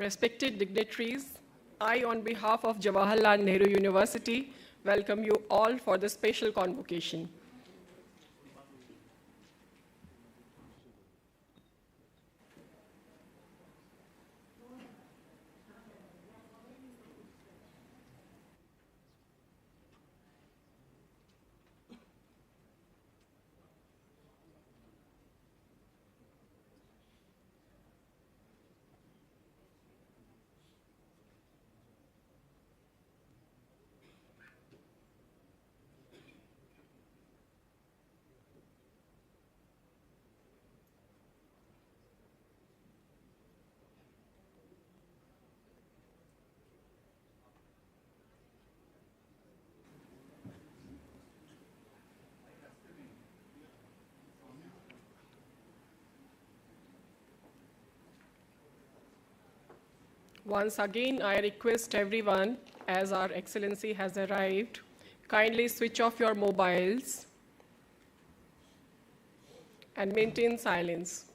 Respected dignitaries, I, on behalf of Jawaharlal Nehru University, welcome you all for this special convocation. Once again, I request everyone, as our Excellency has arrived, kindly switch off your mobiles and maintain silence.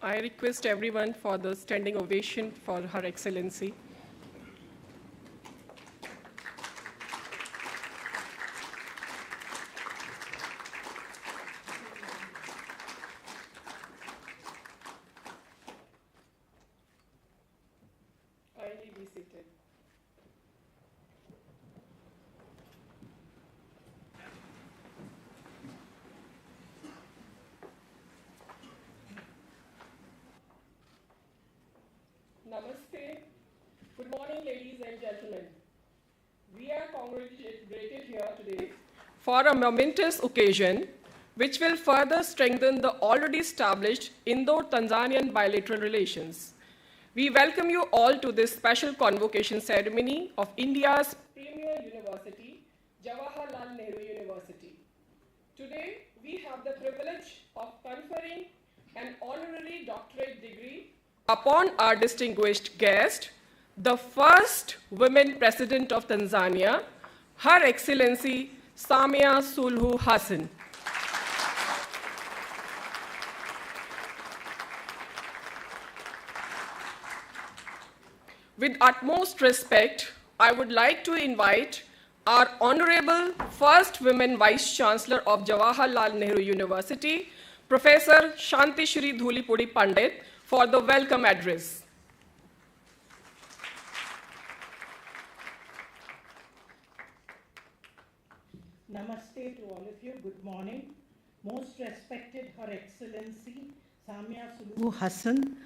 I request everyone for the standing ovation for Her Excellency. Kindly be seated. Namaste. Good morning, ladies and gentlemen. We are congregated here today for a momentous occasion which will further strengthen the already established Indo-Tanzanian bilateral relations. We welcome you all to this special convocation ceremony of India's premier university, Jawaharlal Nehru University. Today, we have the privilege of conferring an honorary doctorate degree upon our distinguished guest, the first women president of Tanzania, Her Excellency Samia Suluhu Hassan. With utmost respect, I would like to invite our Honorable First Women Vice Chancellor of Jawaharlal Nehru University, Professor Shanti Shri Dhulipudi Pandit, for the welcome address. Namaste to all of you. Good morning. Most respected Her Excellency Samia Suluhu Hassan,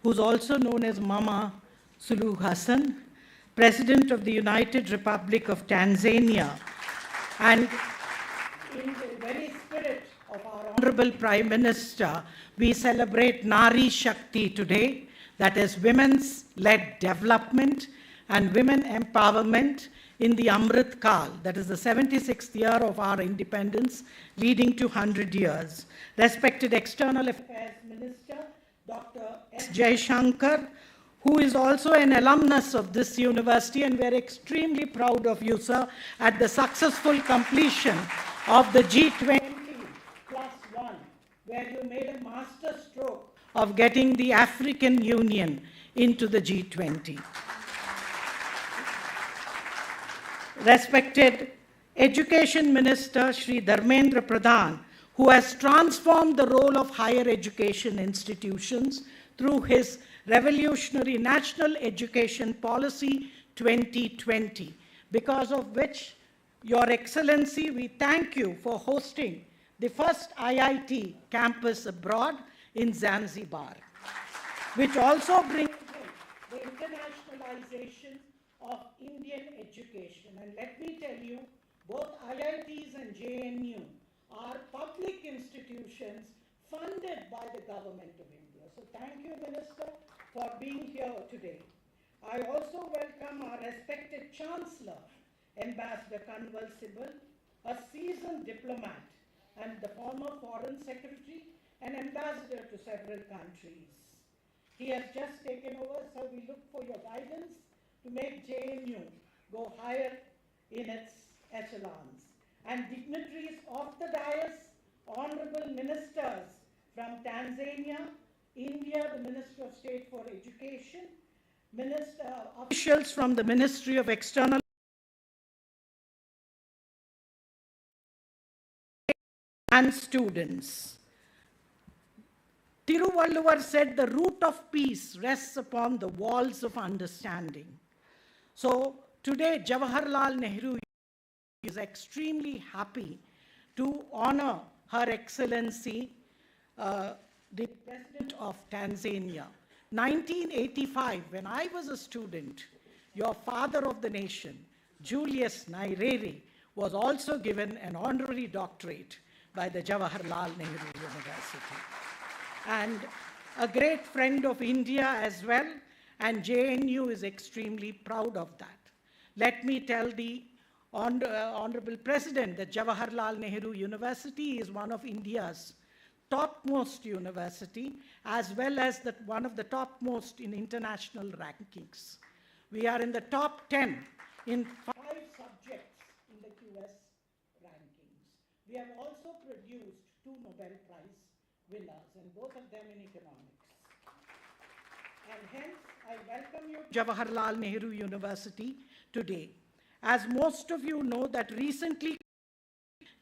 who's also known as Mama Suluhu Hassan, President of the United Republic of Tanzania, and in the very spirit of our Honorable Prime Minister, we celebrate Nari Shakti today, that is women's-led development and women empowerment in the Amrit Kal, that is the 76th year of our independence, leading to 100 years. Respected External Affairs Minister, Dr. S. Jaishankar, who is also an alumnus of this university, and we're extremely proud of you, sir, at the successful completion of the G20+1, where you made a master stroke of getting the African Union into the G20. Respected Education Minister Shri Dharmendra Pradhan, who has transformed the role of higher education institutions through his revolutionary National Education Policy 2020, because of which, Your Excellency, we thank you for hosting the first IIT campus abroad in Zanzibar, which also brings in the internationalization of Indian education. And let me tell you, Both IITs and JNU are public institutions funded by the government of India. So thank you, Minister, for being here today. I also welcome our respected Chancellor, Ambassador Hon'ble, a seasoned diplomat and the former Foreign Secretary and Ambassador to several countries. He has just taken over, so we look for your guidance to make JNU go higher in its echelons. And dignitaries of the dais, honorable ministers from Tanzania, India, the Minister of State for Education, officials from the Ministry of External and students. Tiruvalluvar said the root of peace rests upon the walls of understanding. So today, Jawaharlal Nehru is extremely happy to honor Her Excellency, the President of Tanzania. 1985, when I was a student, your father of the nation, Julius Nyerere, was also given an honorary doctorate by the Jawaharlal Nehru University. And a great friend of India as well, and JNU is extremely proud of that. Let me tell the Honorable President that Jawaharlal Nehru University is one of India's topmost university, as well as one of the topmost in international rankings. We are in the top 10 in 5 subjects in the QS rankings. We have also produced 2 Nobel Prize winners, and both of them in economics. And hence, I welcome you to Jawaharlal Nehru University today. As most of you know, that recently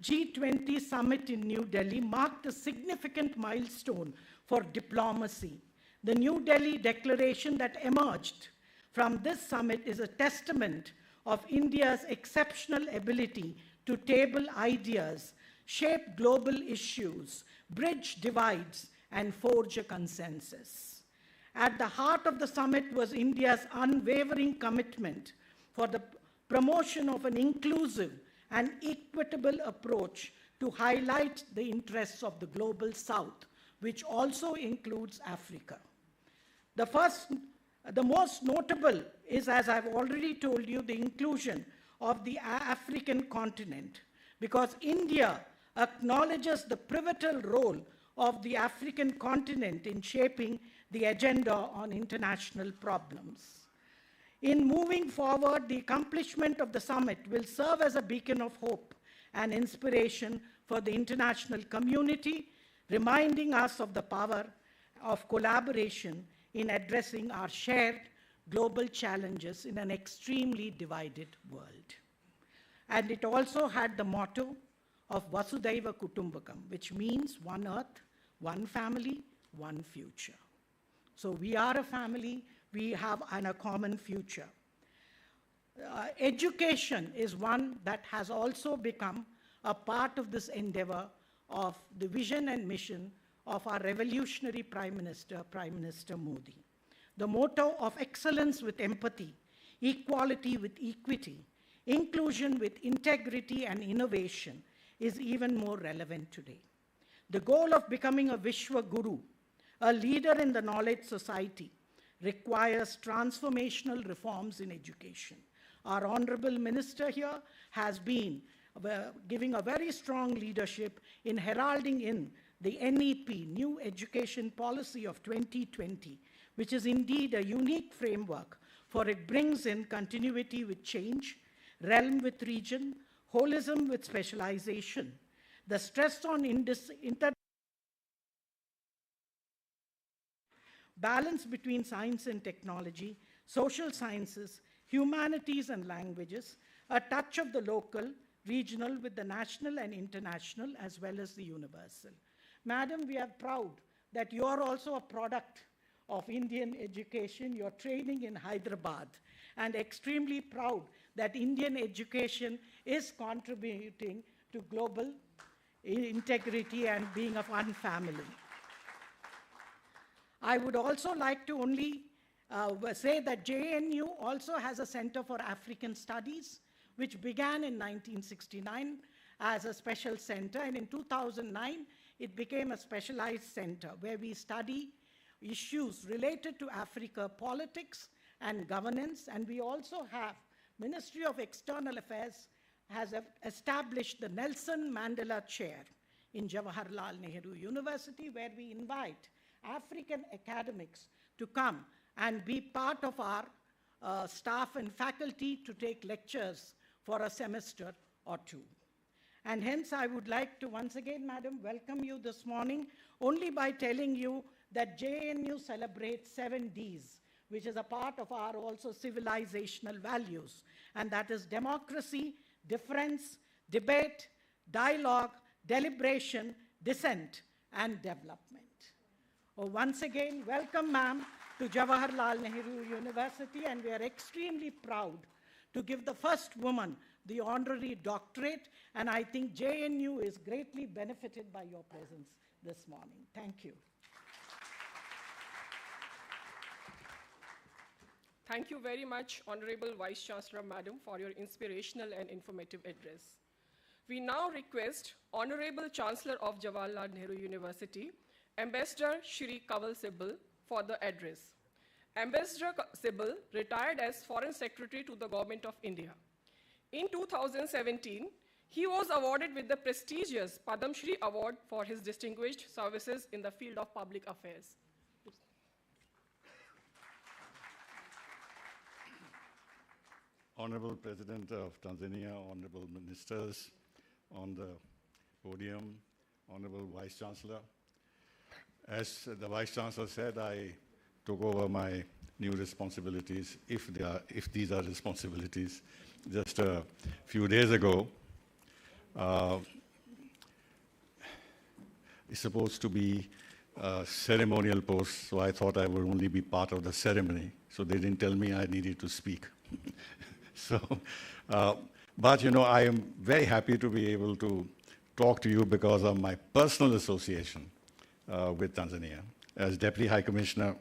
G20 summit in New Delhi marked a significant milestone for diplomacy. The New Delhi declaration that emerged from this summit is a testament of India's exceptional ability to table ideas, shape global issues, bridge divides, and forge a consensus. At the heart of the summit was India's unwavering commitment for the promotion of an inclusive and equitable approach to highlight the interests of the global South, which also includes Africa. The most notable is, as I've already told you, the inclusion of the African continent, because India acknowledges the pivotal role of the African continent in shaping the agenda on international problems. In moving forward, the accomplishment of the summit will serve as a beacon of hope and inspiration for the international community, reminding us of the power of collaboration in addressing our shared global challenges in an extremely divided world. And it also had the motto of Vasudhaiva Kutumbakam, which means one earth, one family, one future. So we are a family, we have a common future. Education is one that has also become a part of this endeavor of the vision and mission of our revolutionary Prime Minister Modi. The motto of excellence with empathy, equality with equity, inclusion with integrity and innovation is even more relevant today. The goal of becoming a Vishwa Guru, a leader in the knowledge society, requires transformational reforms in education. Our Honorable Minister here has been giving a very strong leadership in heralding in the NEP, New Education Policy of 2020, which is indeed a unique framework, for it brings in continuity with change, realm with region, holism with specialization, the stress on balance between science and technology, social sciences, humanities and languages, a touch of the local, regional with the national and international, as well as the universal. Madam, we are proud that you are also a product of Indian education. You're training in Hyderabad, and extremely proud that Indian education is contributing to global integrity and being of one family. I would also like to only say that JNU also has a Center for African Studies, which began in 1969 as a special center, and in 2009, it became a specialized center where we study issues related to Africa politics and governance, and we also have Ministry of External Affairs has established the Nelson Mandela Chair in Jawaharlal Nehru University, where we invite African academics to come and be part of our staff and faculty to take lectures for a semester or two. And hence, I would like to once again, Madam, welcome you this morning, only by telling you that JNU celebrates 7 Ds, which is a part of our also civilizational values, and that is democracy, difference, debate, dialogue, deliberation, dissent, and development. Once again, welcome, ma'am, to Jawaharlal Nehru University, and we are extremely proud to give the first woman the Honorary Doctorate, and I think JNU is greatly benefited by your presence this morning. Thank you. Thank you very much, Honorable Vice Chancellor, Madam, for your inspirational and informative address. We now request Honorable Chancellor of Jawaharlal Nehru University, Ambassador Shri Kanwal Sibal, for the address. Ambassador Sibal retired as Foreign Secretary to the Government of India. In 2017, he was awarded with the prestigious Padma Shri Award for his distinguished services in the field of public affairs. Honorable President of Tanzania, honorable ministers on the podium, honorable Vice Chancellor. As the Vice Chancellor said, I took over my new responsibilities, if these are responsibilities, just a few days ago. It's supposed to be a ceremonial post, so I thought I would only be part of the ceremony. So they didn't tell me I needed to speak. So, but you know, I am very happy to be able to talk to you because of my personal association with Tanzania. As Deputy High Commissioner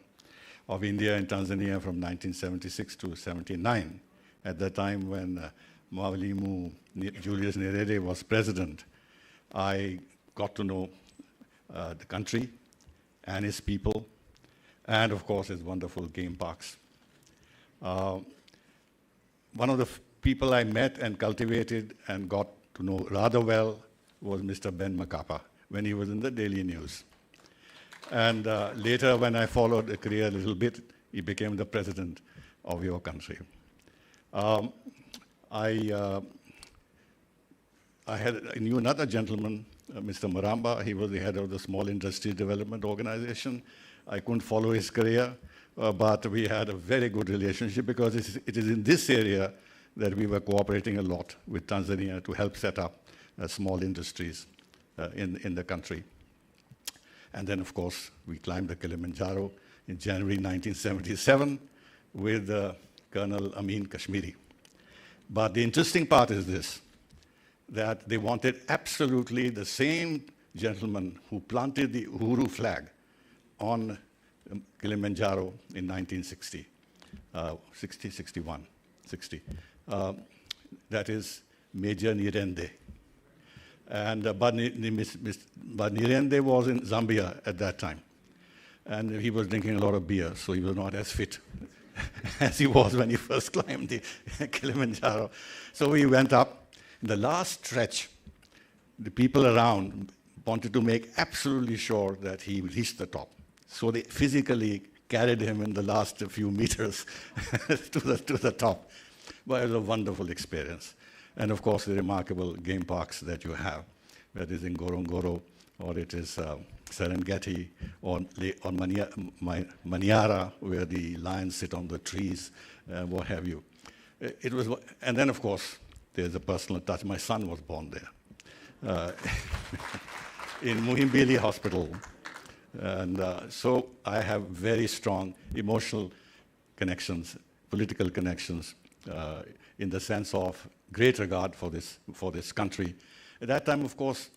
of India and Tanzania from 1976 to 79, at the time when Mwalimu Julius Nyerere was president, I got to know the country and its people, and of course its wonderful game parks. One of the people I met and cultivated and got to know rather well was Mr. Ben Makapa when he was in the Daily News. And later, when I followed the career a little bit, he became the president of your country. I knew another gentleman, Mr. Maramba. He was the head of the Small Industry Development Organization. I couldn't follow his career, but we had a very good relationship because it is in this area that we were cooperating a lot with Tanzania to help set up small industries in the country. And then, of course, we climbed the Kilimanjaro in January 1977 with Colonel Amin Kashmiri. But the interesting part is this, that they wanted absolutely the same gentleman who planted the Uhuru flag on Kilimanjaro in 1960, 60. That is Major Nyirende. And but Nyirende was in Zambia at that time. And he was drinking a lot of beer, so he was not as fit as he was when he first climbed the Kilimanjaro. So we went up. In the last stretch, the people around wanted to make absolutely sure that he reached the top. So they physically carried him in the last few meters to the top. But it was a wonderful experience. And of course, the remarkable game parks that you have, whether it's in Ngorongoro, or it is Serengeti, or Manyara, where the lions sit on the trees, what have you. It was, and then, of course, there's a personal touch. My son was born there in Muhimbili Hospital. And so I have very strong emotional connections, political connections, in the sense of great regard for this country. At that time, of course,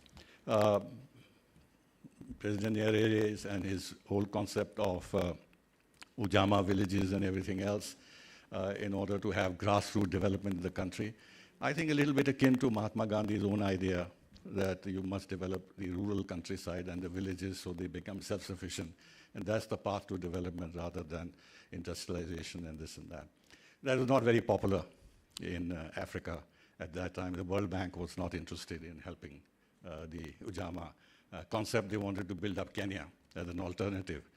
President Nyerere and his whole concept of Ujamaa villages and everything else in order to have grassroots development in the country. I think a little bit akin to Mahatma Gandhi's own idea that you must develop the rural countryside and the villages so they become self-sufficient. And that's the path to development rather than industrialization and this and that. That was not very popular in Africa at that time. The World Bank was not interested in helping the Ujamaa concept. They wanted to build up Kenya as an alternative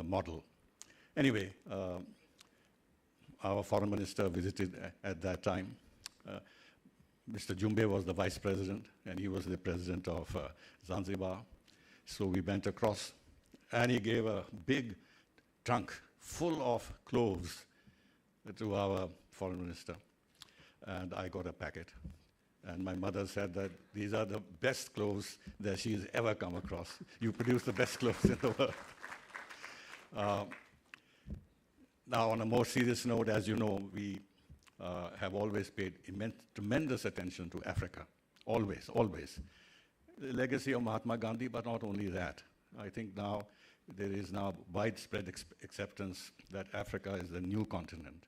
model. Anyway, our foreign minister visited at that time. Mr. Jumbe was the vice president, and he was the president of Zanzibar. So we went across, and he gave a big trunk full of cloves to our foreign minister. And I got a packet. And my mother said that these are the best cloves that she's ever come across. You produce the best cloves in the world. Now, on a more serious note, as you know, we have always paid tremendous attention to Africa. Always, always. The legacy of Mahatma Gandhi, but not only that. I think now there is now widespread acceptance that Africa is the new continent.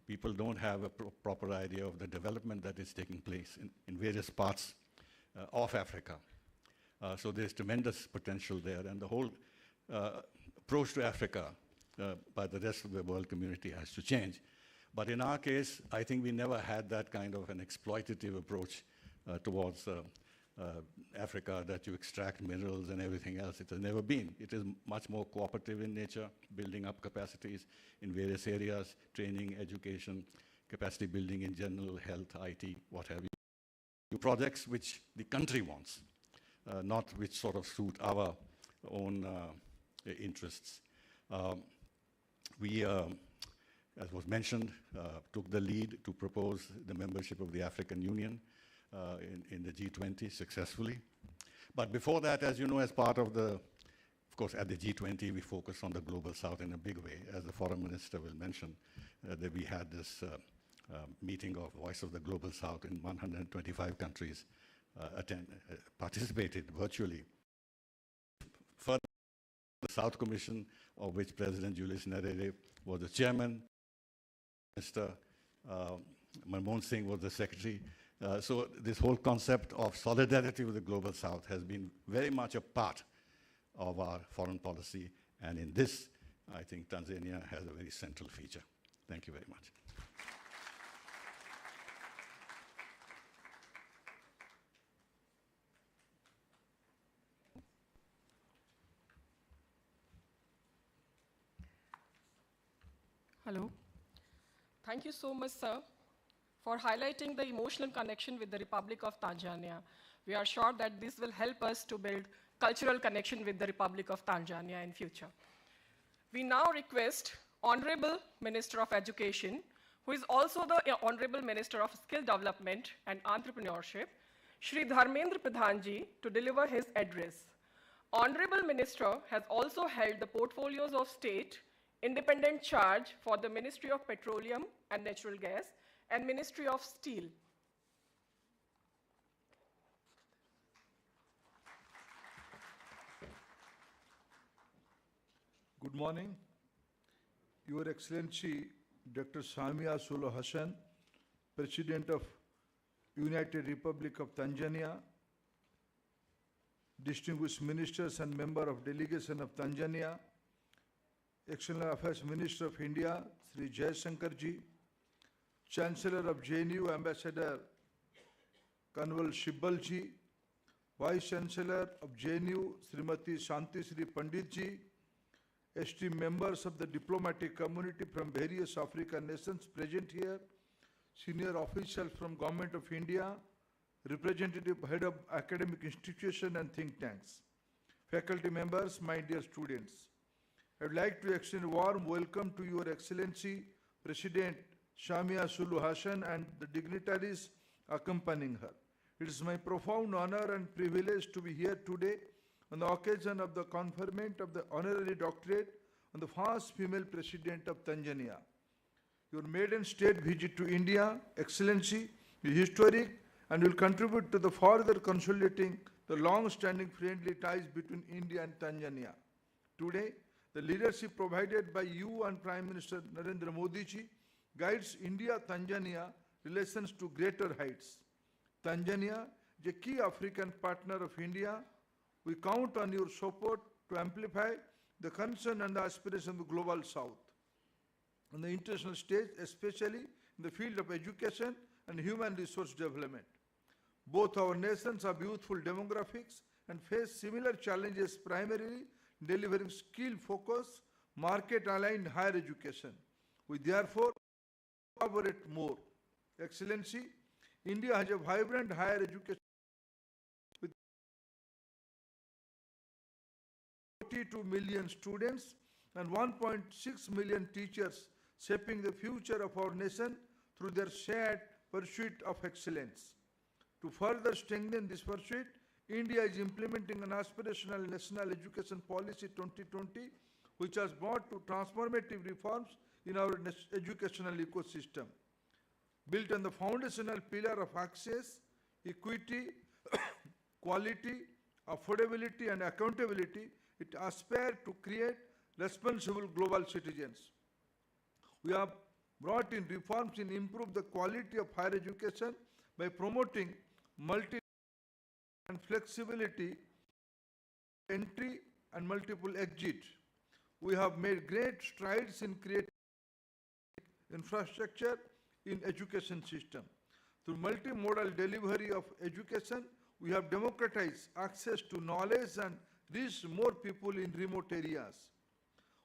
People don't have a proper idea of the development that is taking place in various parts of Africa. So there's tremendous potential there, and the whole approach to Africa by the rest of the world community has to change. But in our case, I think we never had that kind of an exploitative approach towards Africa, that you extract minerals and everything else. It has never been. It is much more cooperative in nature, building up capacities in various areas, training, education, capacity building in general, health, IT, what have you. Projects which the country wants, not which sort of suit our own interests. We, as was mentioned, took the lead to propose the membership of the African Union in the G20 successfully. But before that, as you know, as part of the, of course, at the G20, we focused on the Global South in a big way. As the foreign minister will mention, that we had this meeting of Voice of the Global South in 125 countries participated virtually. Further, the South Commission, of which President Julius Nyerere was the chairman, Mr. Manmohan Singh was the secretary. So this whole concept of solidarity with the Global South has been very much a part of our foreign policy. And in this, I think Tanzania has a very central feature. Thank you very much. Hello. Thank you so much, sir, for highlighting the emotional connection with the Republic of Tanzania. We are sure that this will help us to build cultural connection with the Republic of Tanzania in future. We now request Honorable Minister of Education, who is also the Honorable Minister of Skill Development and Entrepreneurship, Shri Dharmendra Pradhan ji, to deliver his address. Honorable Minister has also held the portfolios of State Independent Charge for the Ministry of Petroleum and Natural Gas and Ministry of Steel. Good morning. Your Excellency, Dr. Samia Suluhu Hassan, President of United Republic of Tanzania, distinguished ministers and member of delegation of Tanzania, External Affairs Minister of India, Shri Jaishankar ji, Chancellor of JNU, Ambassador Conwal Shibbal ji, Vice Chancellor of JNU, Srimati Shanti Shri Pandit ji, esteemed members of the diplomatic community from various African nations present here, senior officials from Government of India, representative head of academic institution and think tanks, faculty members, my dear students. I would like to extend a warm welcome to Your Excellency, President Samia Suluhu Hassan and the dignitaries accompanying her. It is my profound honor and privilege to be here today on the occasion of the conferment of the Honorary Doctorate on the first female President of Tanzania. Your maiden state visit to India, Excellency, is historic and will contribute to the further consolidating the long-standing friendly ties between India and Tanzania. Today, the leadership provided by you and Prime Minister Narendra Modi ji guides India-Tanzania relations to greater heights. Tanzania is a key African partner of India. We count on your support to amplify the concern and the aspiration of the global South on the international stage, especially in the field of education and human resource development. Both our nations have youthful demographics and face similar challenges, primarily delivering skill-focused, market-aligned higher education. We therefore collaborate more. Excellency, India has a vibrant higher education with 42 million students and 1.6 million teachers shaping the future of our nation through their shared pursuit of excellence. To further strengthen this pursuit, India is implementing an aspirational National Education Policy 2020, which has brought to transformative reforms in our educational ecosystem. Built on the foundational pillar of access, equity, quality, affordability, and accountability, it aspires to create responsible global citizens. We have brought in reforms in improve the quality of higher education by promoting multi and flexibility, entry and multiple exit. We have made great strides in creating infrastructure in education system. Through multimodal delivery of education, we have democratized access to knowledge and reached more people in remote areas.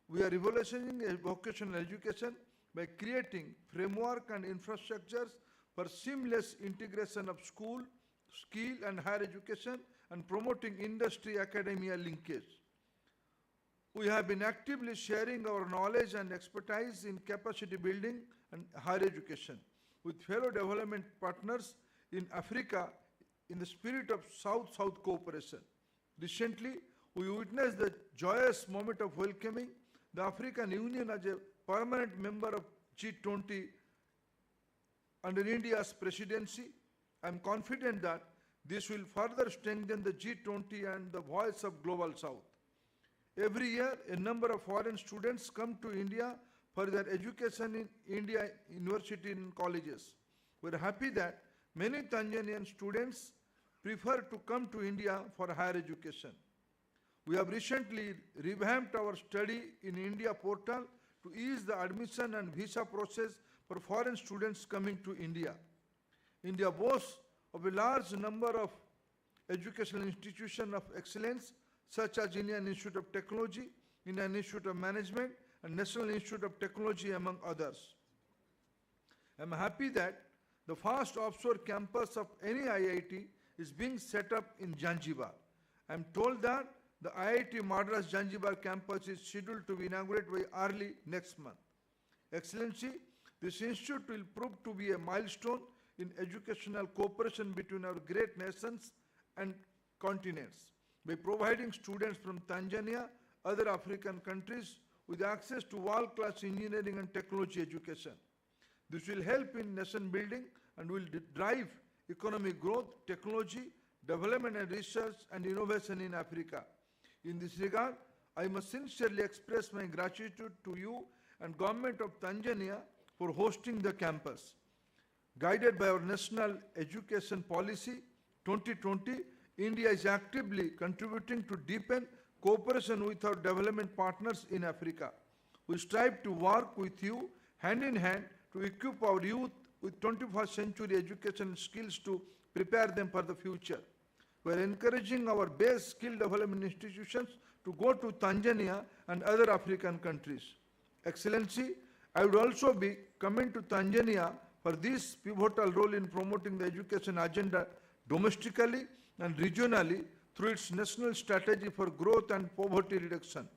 We are revolutionizing vocational education by creating framework and infrastructures for seamless integration of school, skill and higher education and promoting industry-academia linkage. We have been actively sharing our knowledge and expertise in capacity building and higher education with fellow development partners in Africa in the spirit of South-South cooperation. Recently, we witnessed the joyous moment of welcoming the African Union as a permanent member of G20 under India's presidency. I am confident that this will further strengthen the G20 and the voice of Global South. Every year, a number of foreign students come to India for their education in India University and colleges. We are happy that many Tanzanian students prefer to come to India for higher education. We have recently revamped our Study in India portal to ease the admission and visa process for foreign students coming to India. India boasts of a large number of educational institutions of excellence such as Indian Institute of Technology, Indian Institute of Management, and National Institute of Technology, among others. I am happy that the first offshore campus of any IIT is being set up in Zanzibar. I am told that the IIT Madras Zanzibar campus is scheduled to be inaugurated by early next month. Excellency, this institute will prove to be a milestone in educational cooperation between our great nations and continents by providing students from Tanzania, other African countries with access to world-class engineering and technology education. This will help in nation building and will drive economic growth, technology, development and research and innovation in Africa. In this regard, I must sincerely express my gratitude to you and Government of Tanzania for hosting the campus. Guided by our National Education Policy 2020, India is actively contributing to deepen cooperation with our development partners in Africa. We strive to work with you hand in hand to equip our youth with 21st century education skills to prepare them for the future. We are encouraging our base skill development institutions to go to Tanzania and other African countries. Excellency, I would also be coming to Tanzania for this pivotal role in promoting the education agenda domestically and regionally through its national strategy for growth and poverty reduction.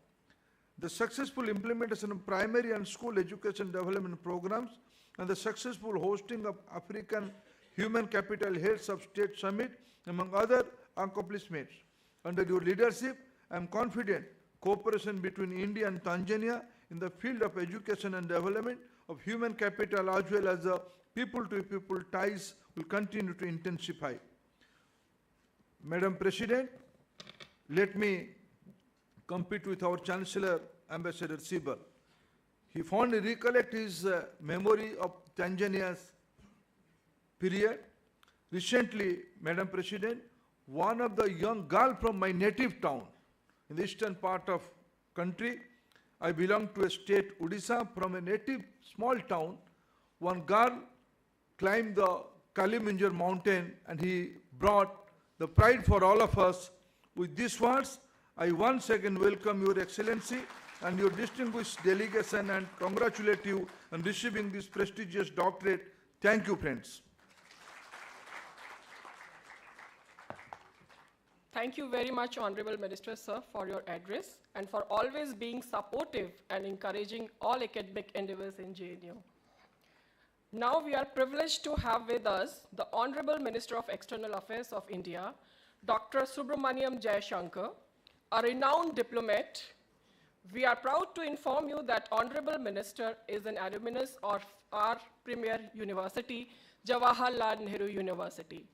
The successful implementation of primary and school education development programs and the successful hosting of African Human Capital Heads of State Summit, among other accomplishments. Under your leadership, I am confident cooperation between India and Tanzania in the field of education and development of human capital as well as the people-to-people ties will continue to intensify. Madam President, let me compete with our Chancellor, Ambassador Sibal. He fondly recollect his memory of Tanzania's period. Recently, Madam President, one of the young girl from my native town in the eastern part of country, I belong to a state, Odisha, from a native small town. One girl climbed the Kalimanjaro mountain and he brought the pride for all of us. With these words, I once again welcome Your Excellency and your distinguished delegation and congratulate you on receiving this prestigious doctorate. Thank you, friends. Thank you very much, Honorable Minister, sir, for your address and for always being supportive and encouraging all academic endeavors in JNU. Now we are privileged to have with us the Honorable Minister of External Affairs of India, Dr. Subramaniam Jaishankar, a renowned diplomat. We are proud to inform you that Honorable Minister is an alumnus of our premier university, Jawaharlal Nehru University.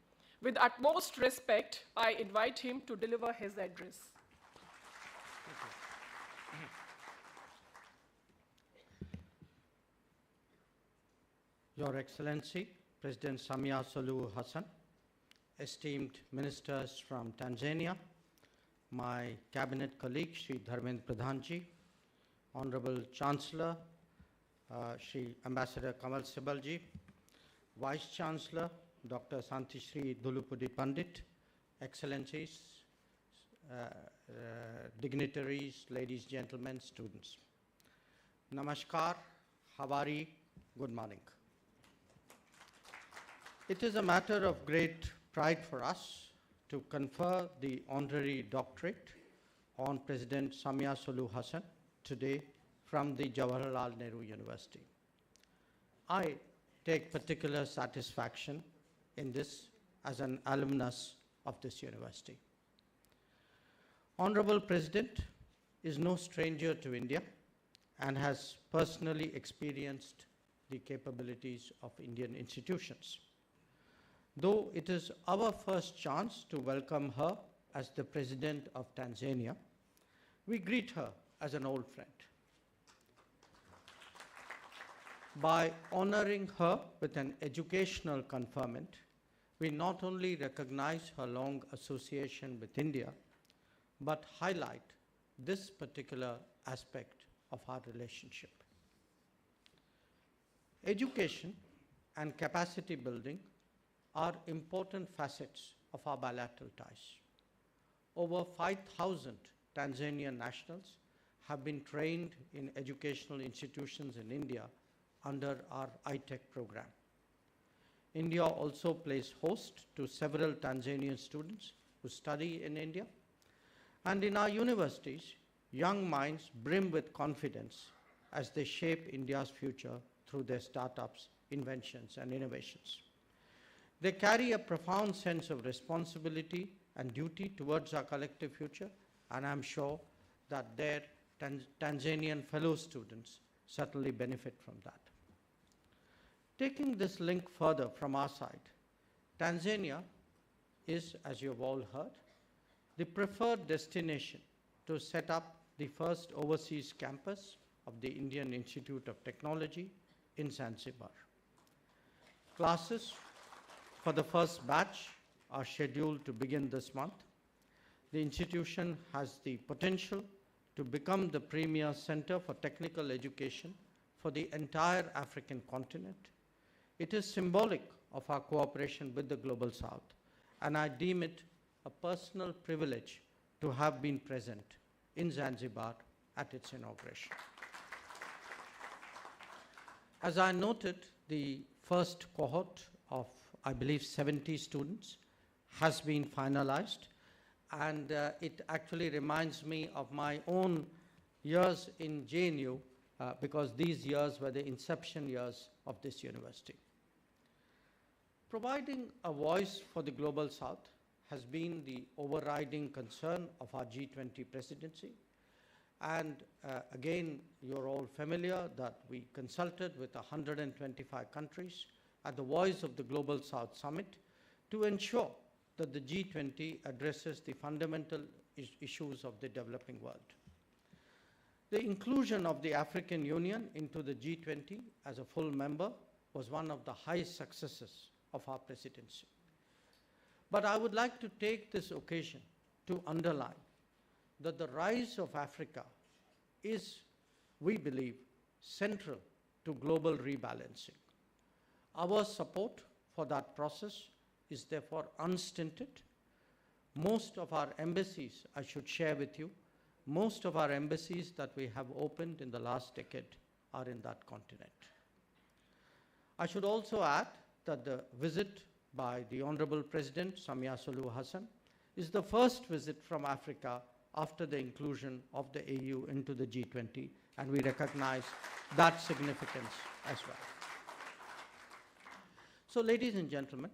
With utmost respect, I invite him to deliver his address. Your Excellency, President Samia Suluhu Hassan, esteemed ministers from Tanzania, my cabinet colleague, Shri Dharmendra, Honorable Chancellor, Shri Ambassador Kamal Sibalji, Vice Chancellor, Dr. Santi Shri Dulupudi Pandit, Excellencies, dignitaries, ladies, gentlemen, students. Namaskar, Havari, good morning. It is a matter of great pride for us to confer the Honorary Doctorate on President Samia Suluhu Hassan today from the Jawaharlal Nehru University. I take particular satisfaction in this as an alumnus of this university. Honorable President is no stranger to India and has personally experienced the capabilities of Indian institutions. Though it is our first chance to welcome her as the President of Tanzania, we greet her as an old friend. By honoring her with an educational conferment, we not only recognize her long association with India, but highlight this particular aspect of our relationship. Education and capacity building are important facets of our bilateral ties. Over 5,000 Tanzanian nationals have been trained in educational institutions in India under our ITEC program. India also plays host to several Tanzanian students who study in India. And in our universities, young minds brim with confidence as they shape India's future through their startups, inventions, and innovations. They carry a profound sense of responsibility and duty towards our collective future, and I'm sure that their Tanzanian fellow students certainly benefit from that. Taking this link further from our side, Tanzania is, as you've all heard, the preferred destination to set up the first overseas campus of the Indian Institute of Technology in Zanzibar. Classes for the first batch are scheduled to begin this month. The institution has the potential to become the premier center for technical education for the entire African continent. It is symbolic of our cooperation with the Global South, and I deem it a personal privilege to have been present in Zanzibar at its inauguration. As I noted, the first cohort of, I believe, 70 students has been finalized, and it actually reminds me of my own years in JNU because these years were the inception years of this university. Providing a voice for the Global South has been the overriding concern of our G20 presidency. And again, you're all familiar that we consulted with 125 countries at the Voice of the Global South Summit to ensure that the G20 addresses the fundamental issues of the developing world. The inclusion of the African Union into the G20 as a full member was one of the highest successes of our presidency. But I would like to take this occasion to underline that the rise of Africa is, we believe, central to global rebalancing. Our support for that process is therefore unstinted. Most of our embassies, I should share with you, most of our embassies that we have opened in the last decade are in that continent. I should also add that the visit by the Honorable President, Samia Suluhu Hassan, is the first visit from Africa after the inclusion of the AU into the G20, and we recognize that significance as well. So, ladies and gentlemen,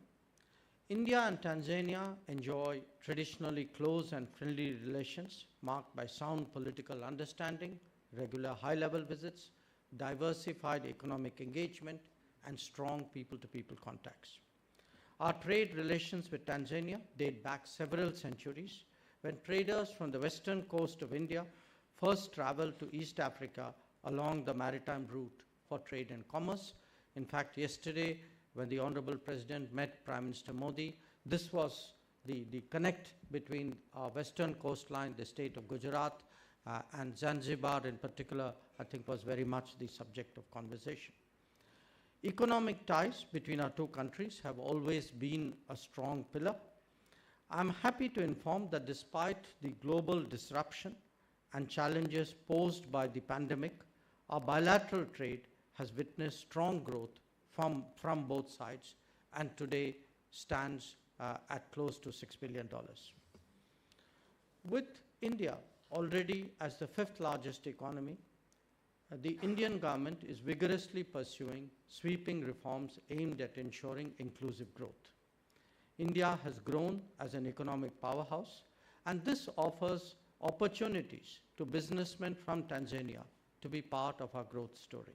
India and Tanzania enjoy traditionally close and friendly relations marked by sound political understanding, regular high-level visits, diversified economic engagement, and strong people-to-people contacts. Our trade relations with Tanzania date back several centuries when traders from the western coast of India first traveled to East Africa along the maritime route for trade and commerce. In fact, yesterday, when the Honorable President met Prime Minister Modi, this was the connect between our western coastline, the state of Gujarat, and Zanzibar in particular, I think was very much the subject of conversation. Economic ties between our two countries have always been a strong pillar. I'm happy to inform that despite the global disruption and challenges posed by the pandemic, our bilateral trade has witnessed strong growth from both sides and today stands at close to $6 billion. With India already as the 5th largest economy, the Indian government is vigorously pursuing sweeping reforms aimed at ensuring inclusive growth. India has grown as an economic powerhouse, and this offers opportunities to businessmen from Tanzania to be part of our growth story.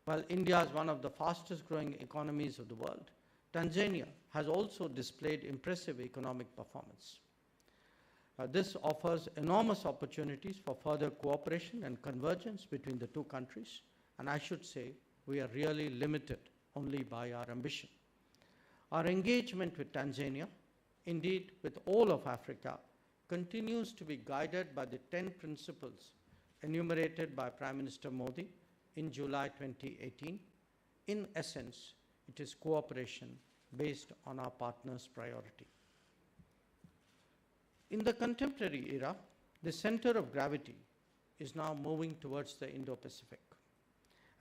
While India is one of the fastest growing economies of the world, Tanzania has also displayed impressive economic performance. This offers enormous opportunities for further cooperation and convergence between the two countries, and I should say we are really limited only by our ambition. Our engagement with Tanzania, indeed with all of Africa, continues to be guided by the 10 principles enumerated by Prime Minister Modi in July 2018. In essence, it is cooperation based on our partners' priority. In the contemporary era, the center of gravity is now moving towards the Indo-Pacific,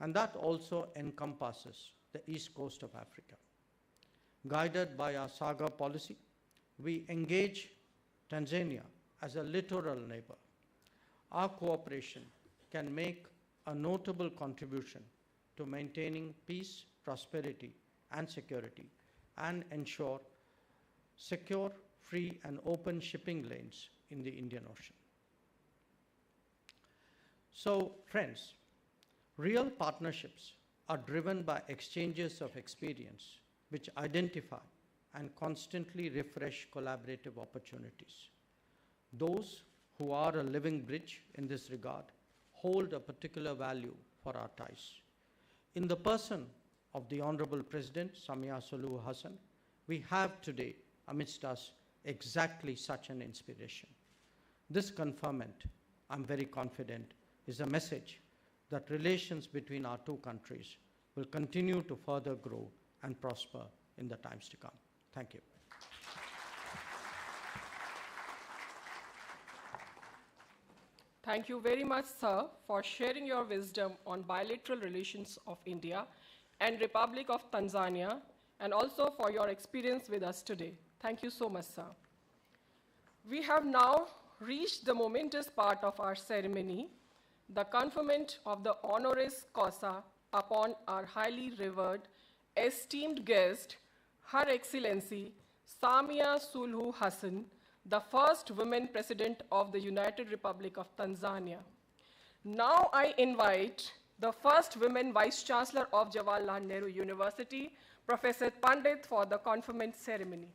and that also encompasses the east coast of Africa. Guided by our SAGA policy, we engage Tanzania as a littoral neighbor. Our cooperation can make a notable contribution to maintaining peace, prosperity, and security, and ensure secure, free, and open shipping lanes in the Indian Ocean. So, friends, real partnerships are driven by exchanges of experience which identify and constantly refresh collaborative opportunities. Those who are a living bridge in this regard hold a particular value for our ties. In the person of the Honorable President, Samia Suluhu Hassan, we have today amidst us exactly such an inspiration. This conferment, I'm very confident, is a message that relations between our two countries will continue to further grow and prosper in the times to come. Thank you. Thank you very much, sir, for sharing your wisdom on bilateral relations of India and Republic of Tanzania, and also for your experience with us today. Thank you so much, sir. We have now reached the momentous part of our ceremony, the conferment of the Honoris Causa upon our highly revered, esteemed guest, Her Excellency Samia Suluhu Hassan, the first woman president of the United Republic of Tanzania. Now I invite the first women vice chancellor of Jawaharlal Nehru University, Professor Pandit, for the conferment ceremony.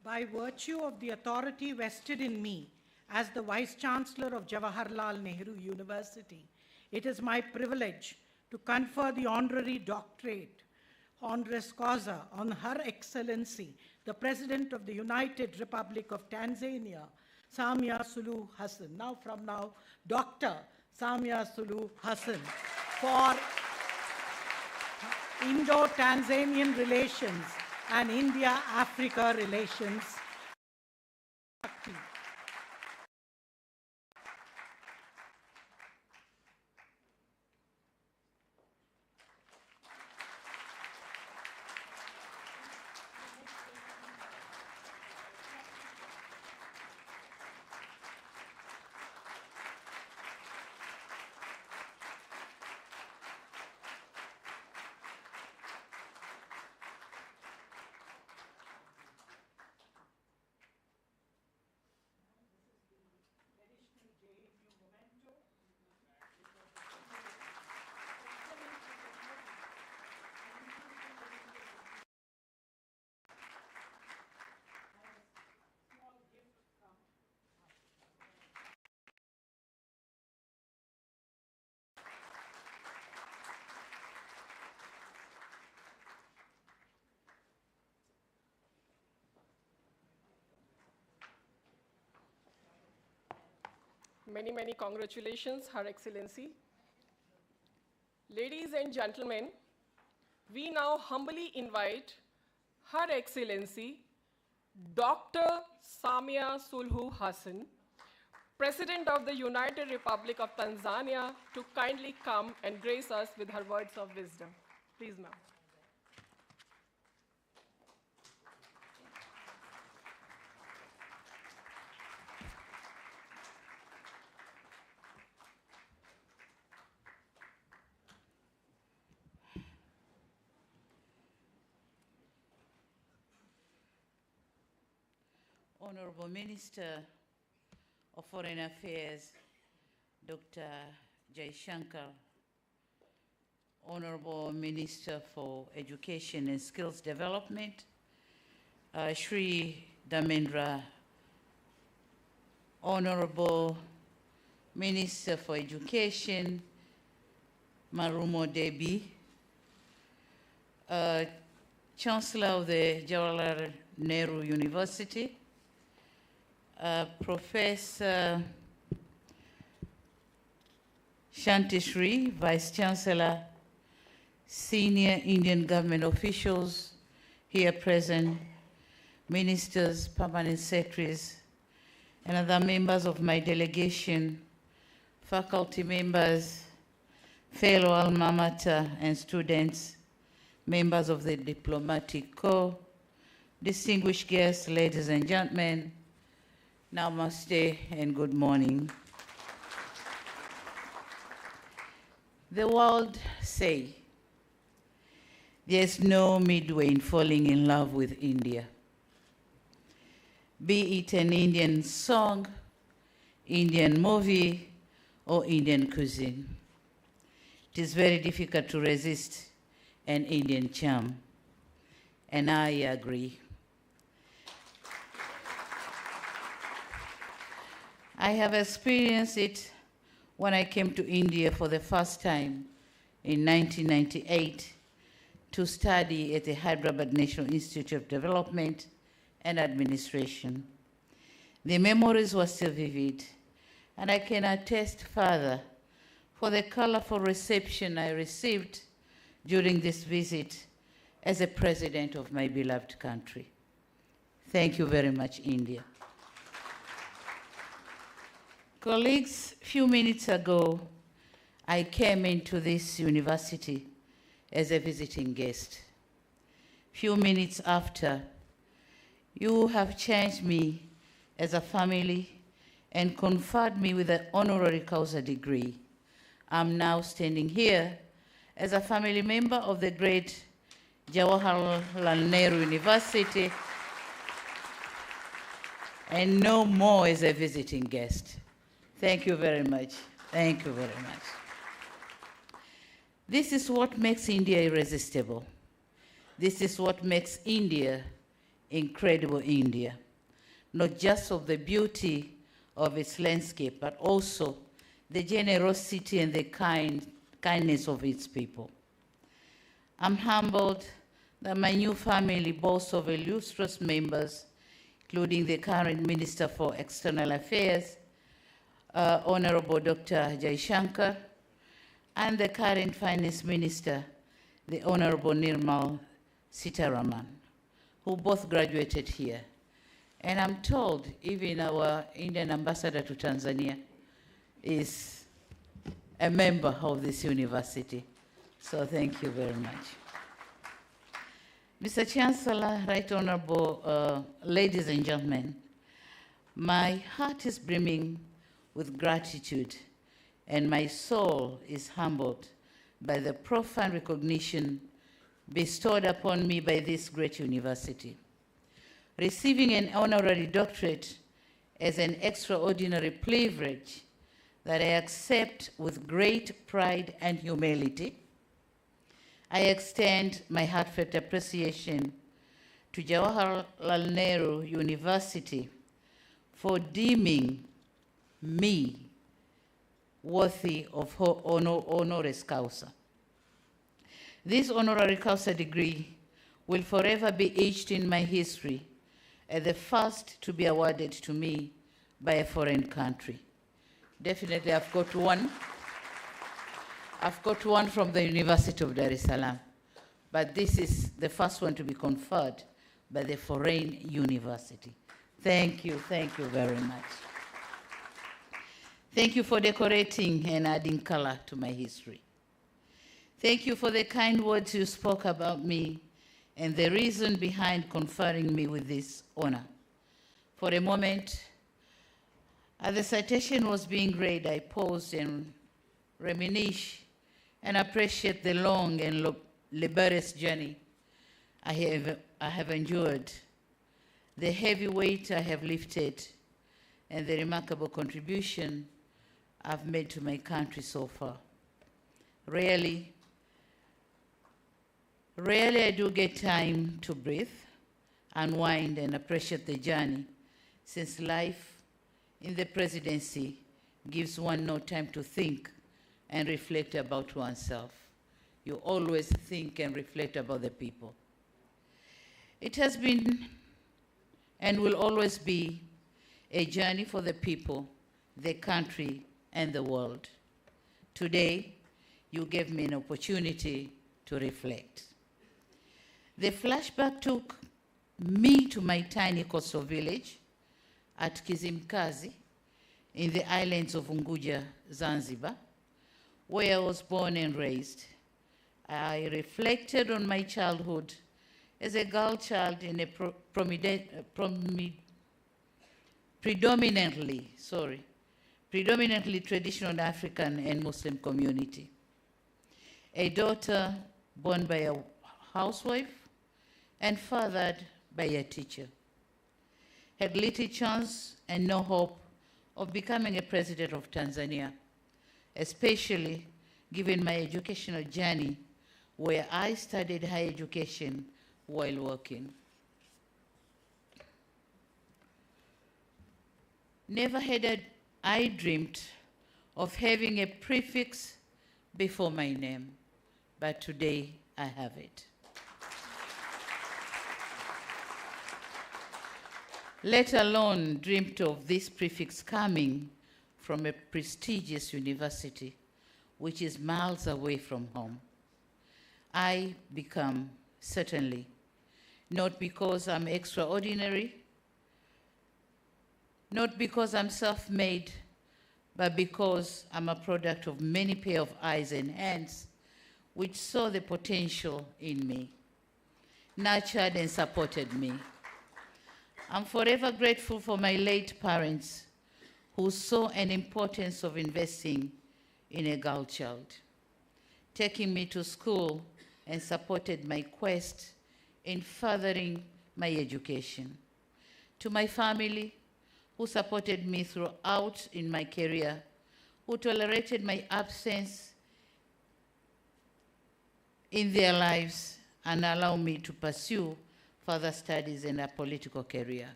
By virtue of the authority vested in me as the Vice Chancellor of Jawaharlal Nehru University, it is my privilege to confer the Honorary Doctorate, Honoris Causa, on Her Excellency, the President of the United Republic of Tanzania, Samia Suluhu Hassan. Now, Dr. Samia Suluhu Hassan, for Indo-Tanzanian relations and India-Africa relations. Many, many congratulations, Her Excellency. Ladies and gentlemen, we now humbly invite Her Excellency, Dr. Samia Suluhu Hassan, President of the United Republic of Tanzania, to kindly come and grace us with her words of wisdom. Please, ma'am. Honorable Minister of Foreign Affairs, Dr. Jaishankar, Honorable Minister for Education and Skills Development, Shri Dharmendra, Honorable Minister for Education, Marumo Debi, Chancellor of the Jawaharlal Nehru University, Professor Shri, Vice Chancellor, senior Indian government officials here present, ministers, permanent secretaries, and other members of my delegation, faculty members, fellow alma mater and students, members of the diplomatic corps, distinguished guests, ladies and gentlemen, namaste and good morning. The world say there's no midway in falling in love with India. Be it an Indian song, Indian movie, or Indian cuisine. It is very difficult to resist an Indian charm, and I agree. I have experienced it when I came to India for the first time in 1998 to study at the Hyderabad National Institute of Development and Administration. The memories were still vivid, and I can attest further for the colorful reception I received during this visit as a president of my beloved country. Thank you very much, India. Colleagues, a few minutes ago, I came into this university as a visiting guest. Few minutes after, you have changed me as a family and conferred me with an Honoris Causa degree. I'm now standing here as a family member of the great Jawaharlal Nehru University and no more as a visiting guest. Thank you very much. Thank you very much. This is what makes India irresistible. This is what makes India incredible India, not just of the beauty of its landscape, but also the generosity and the kindness of its people. I'm humbled that my new family boasts of illustrious members, including the current Minister for External Affairs, Honorable Dr. Jaishankar, and the current Finance Minister, the Honorable Nirmal Sitaraman, who both graduated here. And I'm told even our Indian ambassador to Tanzania is a member of this university. So thank you very much. Mr. Chancellor, Right Honorable ladies and gentlemen, my heart is brimming with gratitude and my soul is humbled by the profound recognition bestowed upon me by this great university. Receiving an honorary doctorate is an extraordinary privilege that I accept with great pride and humility. I extend my heartfelt appreciation to Jawaharlal Nehru University for deeming me worthy of Honoris Causa. This Honoris Causa degree will forever be etched in my history as the first to be awarded to me by a foreign country. Definitely, I've got one. I've got one from the University of Dar es Salaam, but this is the first one to be conferred by the foreign university. Thank you very much. Thank you for decorating and adding color to my history. Thank you for the kind words you spoke about me and the reason behind conferring me with this honor. For a moment, as the citation was being read, I paused and reminisced and appreciate the long and laborious journey I have endured, the heavy weight I have lifted, and the remarkable contribution I've made to my country so far. Rarely I do get time to breathe, unwind, and appreciate the journey, since life in the presidency gives one no time to think and reflect about oneself. You always think and reflect about the people. It has been and will always be a journey for the people, the country, and the world. Today, you gave me an opportunity to reflect. The flashback took me to my tiny coastal village at Kizimkazi in the islands of Unguja, Zanzibar, where I was born and raised. I reflected on my childhood as a girl child in a predominantly traditional African and Muslim community. A daughter born by a housewife and fathered by a teacher. Had little chance and no hope of becoming a president of Tanzania, especially given my educational journey where I studied higher education while working. Never had I dreamed of having a prefix before my name, but today I have it. Let alone dreamt of this prefix coming from a prestigious university, which is miles away from home. I become, certainly, not because I'm extraordinary, not because I'm self-made, but because I'm a product of many pair of eyes and hands which saw the potential in me, nurtured and supported me. I'm forever grateful for my late parents who saw an importance of investing in a girl child, taking me to school and supported my quest in furthering my education. To my family, who supported me throughout in my career, who tolerated my absence in their lives and allowed me to pursue further studies in a political career.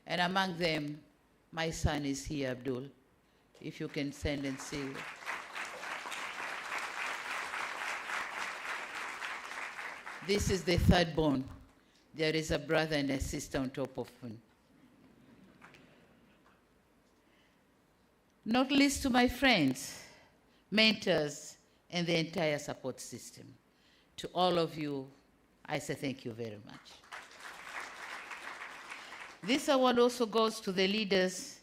And among them, my son is here, Abdul, if you can send and see. This is the third born. There is a brother and a sister on top of me. Not least to my friends, mentors, and the entire support system. To all of you, I say thank you very much. This award also goes to the leaders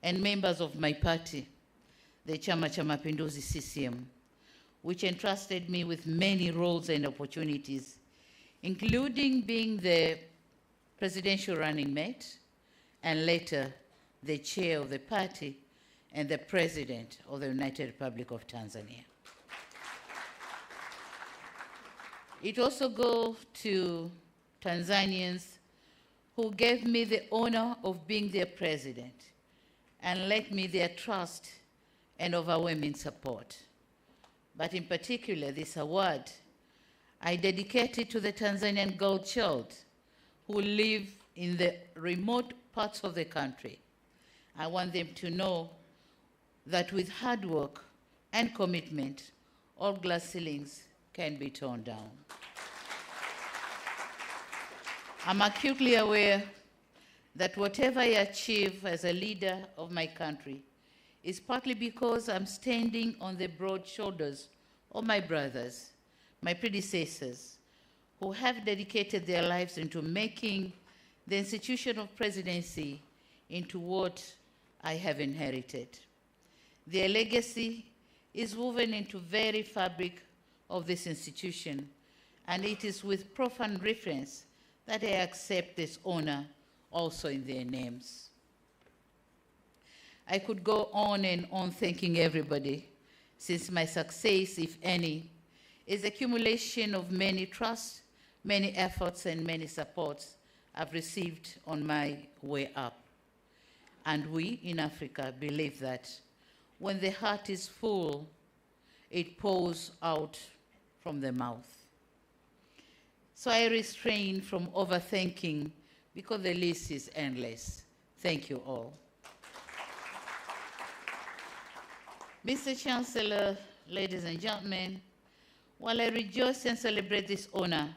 and members of my party, the Chama cha Mapinduzi CCM, which entrusted me with many roles and opportunities, including being the presidential running mate, and later the chair of the party and the president of the United Republic of Tanzania. It also goes to Tanzanians who gave me the honor of being their president and lent me their trust and overwhelming support. But in particular, this award, I dedicate it to the Tanzanian girl child who live in the remote parts of the country. I want them to know that with hard work and commitment, all glass ceilings can be torn down. I'm acutely aware that whatever I achieve as a leader of my country is partly because I'm standing on the broad shoulders of my brothers, my predecessors, who have dedicated their lives into making the institution of presidency into what I have inherited. Their legacy is woven into the very fabric of this institution, and it is with profound reverence that I accept this honor also in their names. I could go on and on thanking everybody, since my success, if any, is the accumulation of many trusts, many efforts, and many supports I've received on my way up. And we in Africa believe that when the heart is full, it pours out from the mouth. So I refrain from overthinking because the list is endless. Thank you all. Mr. Chancellor, ladies and gentlemen, while I rejoice and celebrate this honor,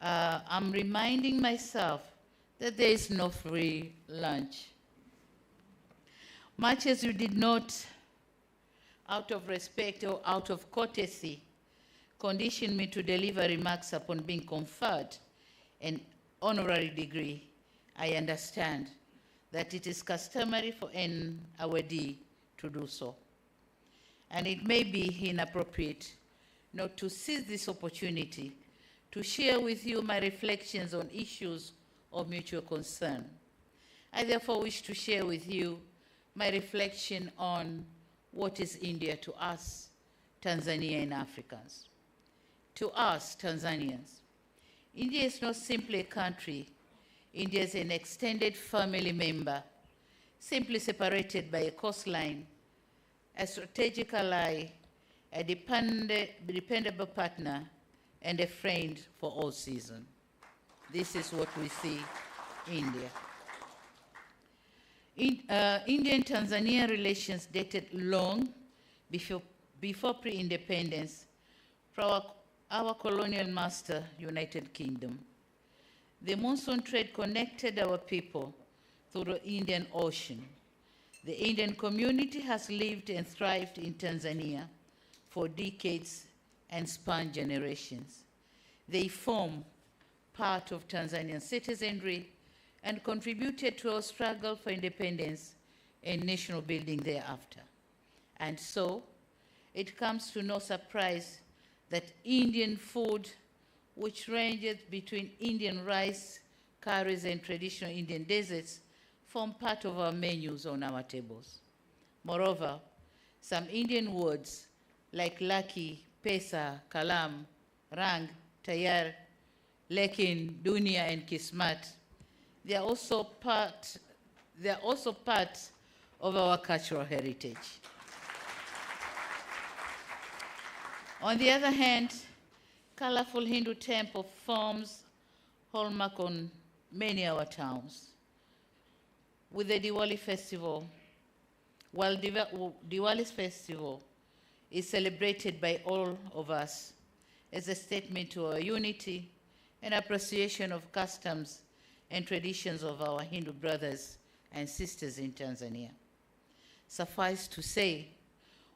I'm reminding myself that there is no free lunch. Much as you did not, out of respect or out of courtesy, condition me to deliver remarks upon being conferred an honorary degree, I understand that it is customary for an awardee to do so. And it may be inappropriate not to seize this opportunity to share with you my reflections on issues of mutual concern. I therefore wish to share with you my reflection on what is India to us, Tanzania Africans. To us, Tanzanians, India is not simply a country. India is an extended family member, simply separated by a coastline, a strategic ally, a dependable partner, and a friend for all seasons. This is what we see India. India and Tanzania relations dated long before pre-independence from our colonial master, United Kingdom. The monsoon trade connected our people through the Indian Ocean. The Indian community has lived and thrived in Tanzania for decades and spanned generations. They form part of Tanzanian citizenry and contributed to our struggle for independence and national building thereafter. And so, it comes to no surprise that Indian food, which ranges between Indian rice, curries, and traditional Indian desserts, form part of our menus on our tables. Moreover, some Indian words like lucky, pesa, kalam, rang, tayar, lekin, dunia, and kismat, they are also part of our cultural heritage. On the other hand, colorful Hindu temple forms hallmark on many of our towns. With the Diwali festival, while Diwali's festival is celebrated by all of us, as a statement to our unity and appreciation of customs and traditions of our Hindu brothers and sisters in Tanzania. Suffice to say,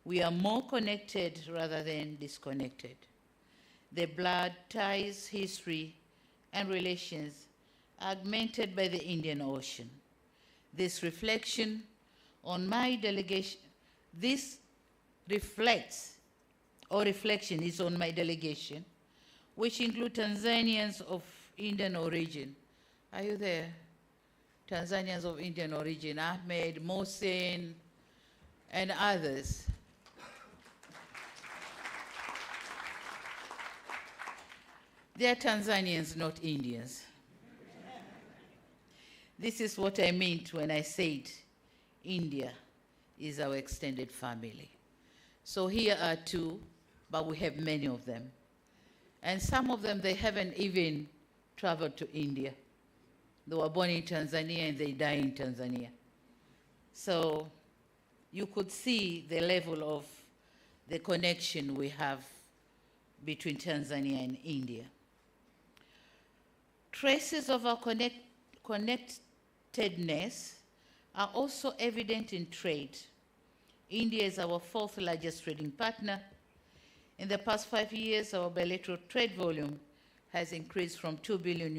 we are more connected rather than disconnected. The blood ties, history, and relations are augmented by the Indian Ocean. This reflection on my delegation, this reflection is on my delegation, which include Tanzanians of Indian origin. Are you there? Tanzanians of Indian origin, Ahmed, Mohsen, and others. They are Tanzanians, not Indians. This is what I meant when I said India is our extended family. So here are two, but we have many of them. And some of them, they haven't even traveled to India. They were born in Tanzania and they die in Tanzania. So you could see the level of the connection we have between Tanzania and India. Traces of our connectedness are also evident in trade. India is our fourth largest trading partner. In the past 5 years, our bilateral trade volume has increased from $2 billion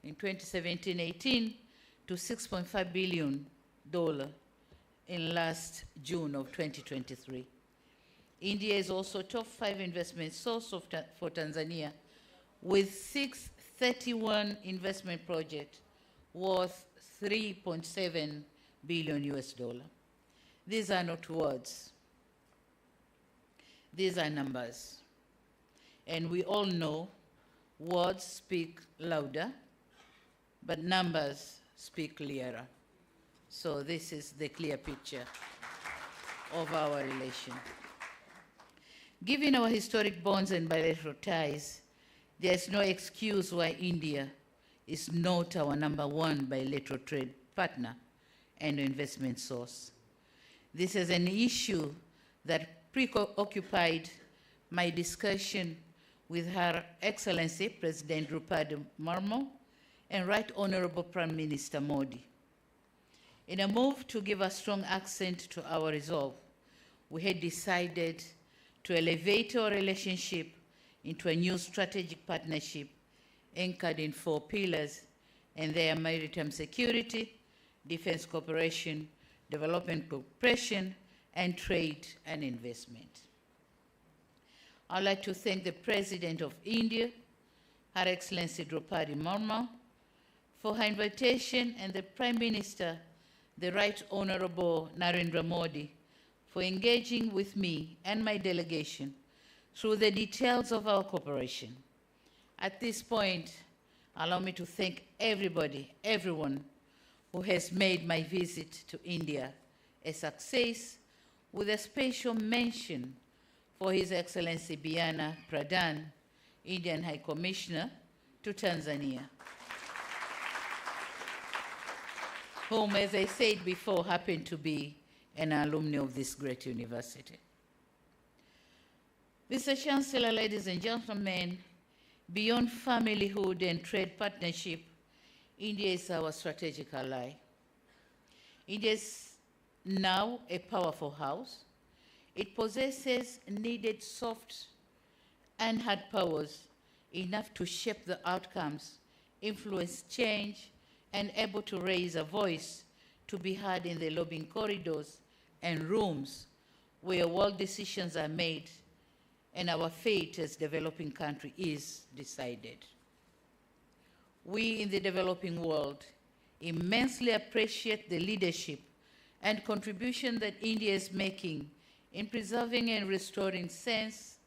in 2017-18 to $6.5 billion in last June of 2023. India is also top 5 investment source for Tanzania, with 631 investment projects worth $3.7 billion. These are not words. These are numbers. And we all know words speak louder, but numbers speak clearer. So this is the clear picture of our relation. Given our historic bonds and bilateral ties, there is no excuse why India is not our #1 bilateral trade partner and investment source. This is an issue that preoccupied my discussion with Her Excellency President Draupadi Murmu and Right Honorable Prime Minister Modi. In a move to give a strong accent to our resolve, we had decided to elevate our relationship into a new strategic partnership anchored in 4 pillars, and they are maritime security, defense cooperation, development cooperation, and trade and investment. I'd like to thank the President of India, Her Excellency Draupadi Murmu, for her invitation, and the Prime Minister, the Right Honorable Narendra Modi, for engaging with me and my delegation through the details of our cooperation. At this point, allow me to thank everyone who has made my visit to India a success, with a special mention for His Excellency Biana Pradhan, Indian High Commissioner to Tanzania, whom, as I said before, happened to be an alumni of this great university. Mr. Chancellor, ladies and gentlemen, beyond familyhood and trade partnership, India is our strategic ally. India is now a powerful house. It possesses needed soft and hard powers enough to shape the outcomes, influence change, and able to raise a voice to be heard in the lobbying corridors and rooms where world decisions are made and our fate as developing country is decided. We in the developing world immensely appreciate the leadership and contribution that India is making in preserving and restoring sense,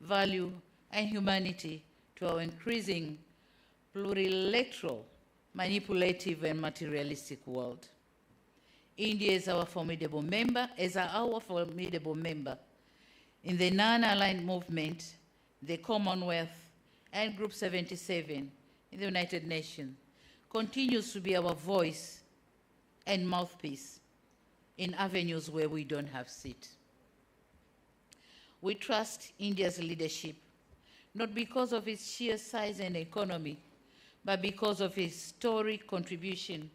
value, and humanity to our increasing plurilateral, manipulative, and materialistic world. India is our formidable member, in the non-aligned movement, the Commonwealth, and Group 77 in the United Nations, continues to be our voice and mouthpiece in avenues where we don't have seat. We trust India's leadership not because of its sheer size and economy, but because of its historic contribution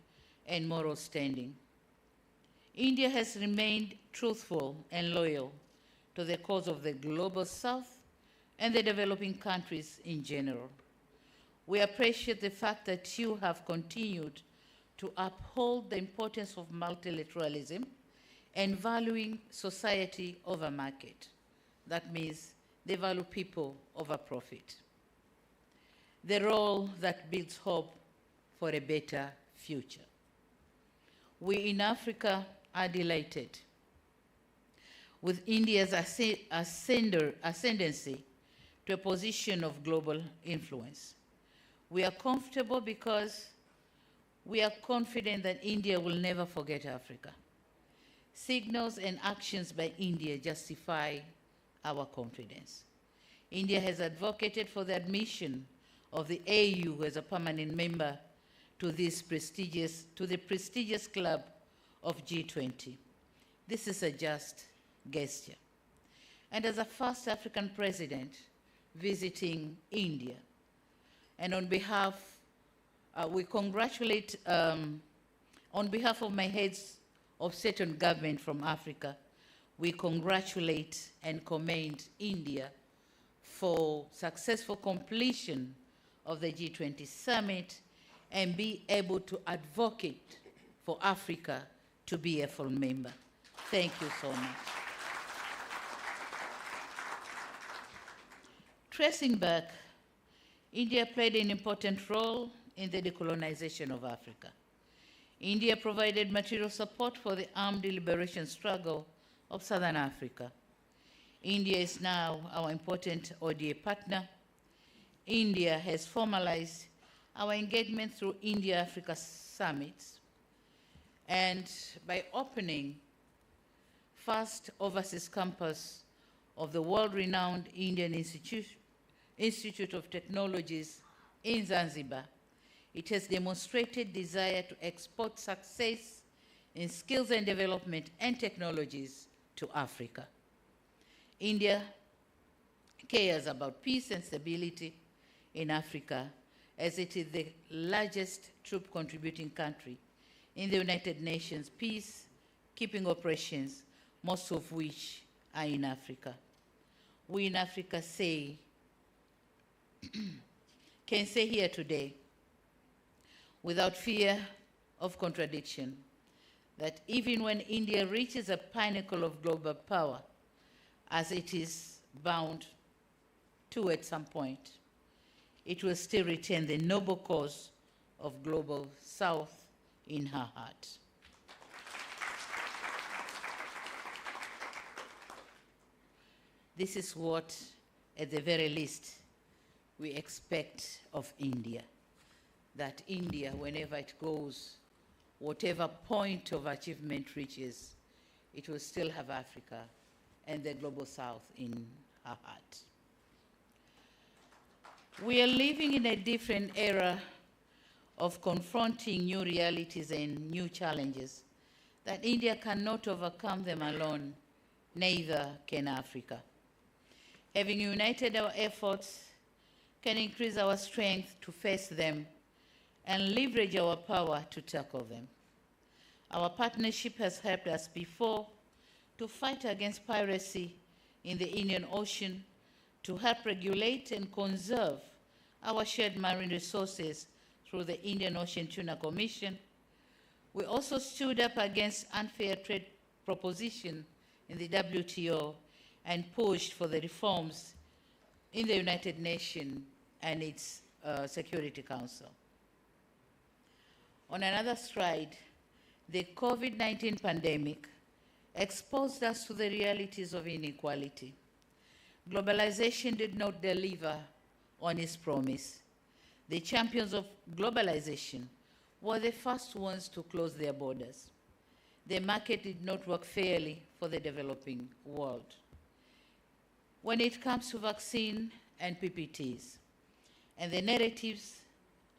and moral standing. India has remained truthful and loyal to the cause of the Global South and the developing countries in general. We appreciate the fact that you have continued to uphold the importance of multilateralism and valuing society over market. That means they value people over profit. The role that builds hope for a better future. We in Africa are delighted with India's ascendancy to a position of global influence. We are comfortable because we are confident that India will never forget Africa. Signals and actions by India justify our confidence. India has advocated for the admission of the AU as a permanent member to the prestigious club of G20. This is a just gesture. And as a first African president visiting India, and on behalf, we congratulate, on behalf of my heads of state and government from Africa, we congratulate and commend India for successful completion of the G20 summit and be able to advocate for Africa to be a full member. Thank you so much. Tracing back, India played an important role in the decolonization of Africa. India provided material support for the armed liberation struggle of Southern Africa. India is now our important ODA partner. India has formalized our engagement through India-Africa summits and by opening first overseas campus of the world-renowned Indian Institute of Technologies in Zanzibar. It has demonstrated desire to export success in skills and development and technologies to Africa. India cares about peace and stability in Africa, as it is the largest troop contributing country in the United Nations peacekeeping operations, most of which are in Africa. We in Africa can say here today, without fear of contradiction, that even when India reaches a pinnacle of global power, as it is bound to at some point, it will still retain the noble cause of Global South in her heart. This is what, at the very least, we expect of India, that India, whenever it goes, whatever point of achievement reaches, it will still have Africa and the Global South in her heart. We are living in a different era of confronting new realities and new challenges that India cannot overcome them alone, neither can Africa. Having united our efforts can increase our strength to face them and leverage our power to tackle them. Our partnership has helped us before to fight against piracy in the Indian Ocean, to help regulate and conserve our shared marine resources through the Indian Ocean Tuna Commission. We also stood up against unfair trade proposition in the WTO and pushed for the reforms in the United Nations and its Security Council. On another stride, the COVID-19 pandemic exposed us to the realities of inequality. Globalization did not deliver on its promise. The champions of globalization were the first ones to close their borders. The market did not work fairly for the developing world. When it comes to vaccine and PPTs, and the narratives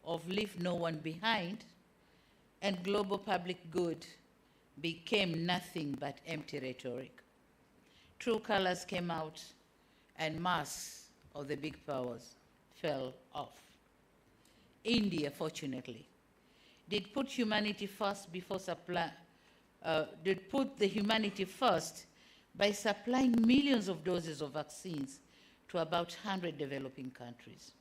of leave no one behind and global public good became nothing but empty rhetoric. True colors came out and masks of the big powers fell off. India, fortunately, did put humanity first did put the humanity first by supplying millions of doses of vaccines to about 100 developing countries.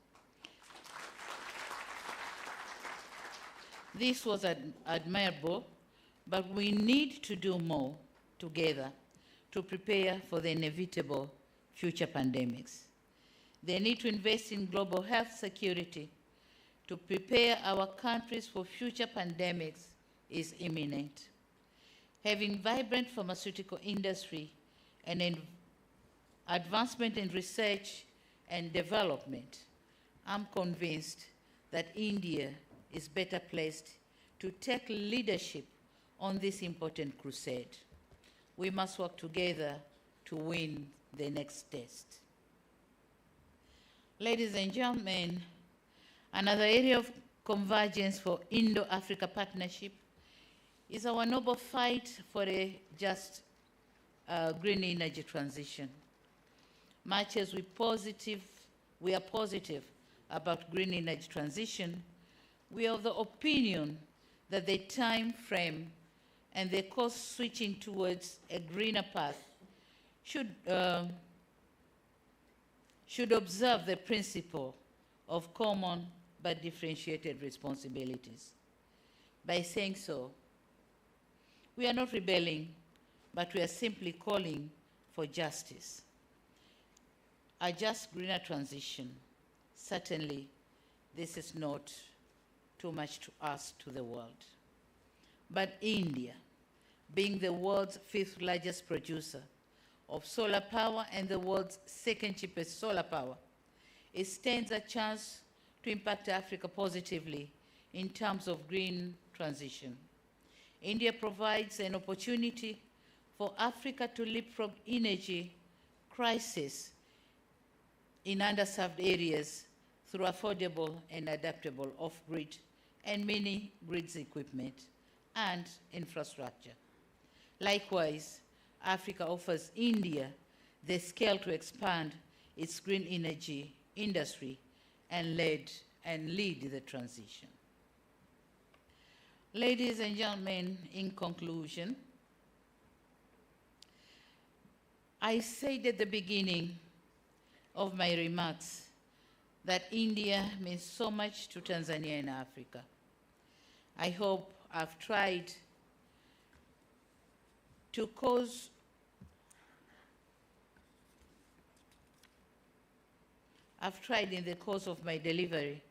This was admirable, but we need to do more together to prepare for the inevitable future pandemics. They need to invest in global health security to prepare our countries for future pandemics is imminent. Having vibrant pharmaceutical industry and advancement in research and development, I'm convinced that India is better placed to take leadership on this important crusade. We must work together to win the next test. Ladies and gentlemen, another area of convergence for Indo-Africa partnership is our noble fight for a just green energy transition. Much as we are positive about green energy transition, we are of the opinion that the time frame and the course switching towards a greener path should observe the principle of common but differentiated responsibilities. By saying so, we are not rebelling, but we are simply calling for justice. A just greener transition. Certainly, this is not too much to ask to the world. But India, being the world's 5th largest producer of solar power and the world's 2nd cheapest solar power, it stands a chance to impact Africa positively in terms of green transition. India provides an opportunity for Africa to leapfrog energy crisis in underserved areas through affordable and adaptable off-grid and mini-grids equipment and infrastructure. Likewise, Africa offers India the scale to expand its green energy industry and lead the transition. Ladies and gentlemen, in conclusion, I said at the beginning of my remarks that India means so much to Tanzania and Africa. I hope I've tried in the course of my delivery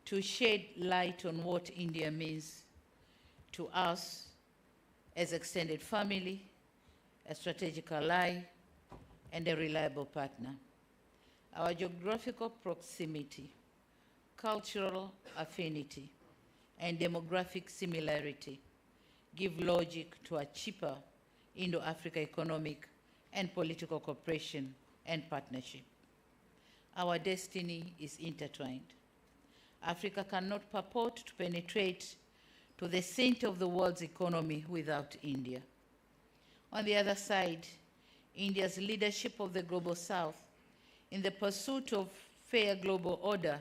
to shed light on what India means to us as extended family, a strategic ally, and a reliable partner. Our geographical proximity, cultural affinity, and demographic similarity give logic to a cheaper Indo-Africa economic and political cooperation and partnership. Our destiny is intertwined. Africa cannot purport to penetrate to the center of the world's economy without India. On the other side, India's leadership of the Global South in the pursuit of fair global order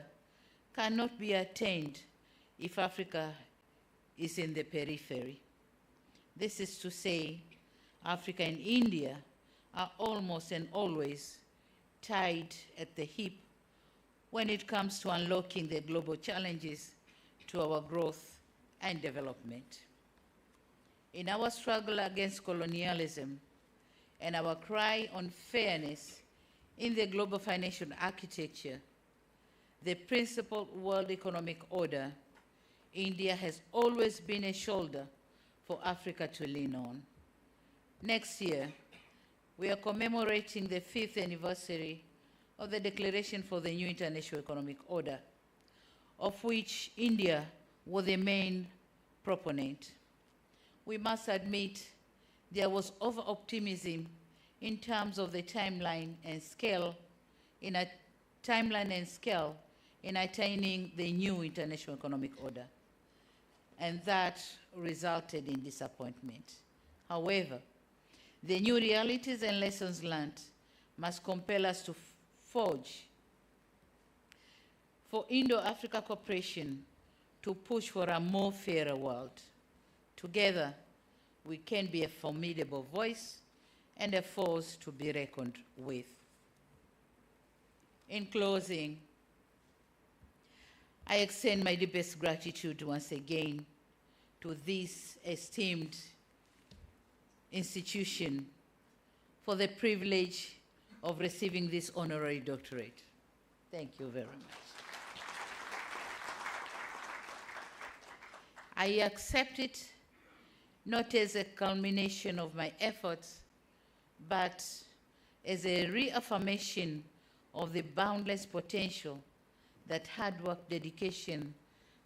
cannot be attained if Africa is in the periphery. This is to say, Africa and India are almost and always tied at the hip when it comes to unlocking the global challenges to our growth and development. In our struggle against colonialism and our cry on fairness in the global financial architecture, the principal world economic order, India has always been a shoulder for Africa to lean on. Next year, we are commemorating the 5th anniversary of the Declaration for the New International Economic Order, of which India was the main proponent. We must admit there was over-optimism in terms of the timeline and scale in attaining the new international economic order, and that resulted in disappointment. However, the new realities and lessons learned must compel us to forge for Indo-Africa cooperation to push for a more fairer world. Together, we can be a formidable voice and a force to be reckoned with. In closing, I extend my deepest gratitude once again to this esteemed institution for the privilege of receiving this honorary doctorate. Thank you very much. I accept it not as a culmination of my efforts, but as a reaffirmation of the boundless potential that hard work, dedication,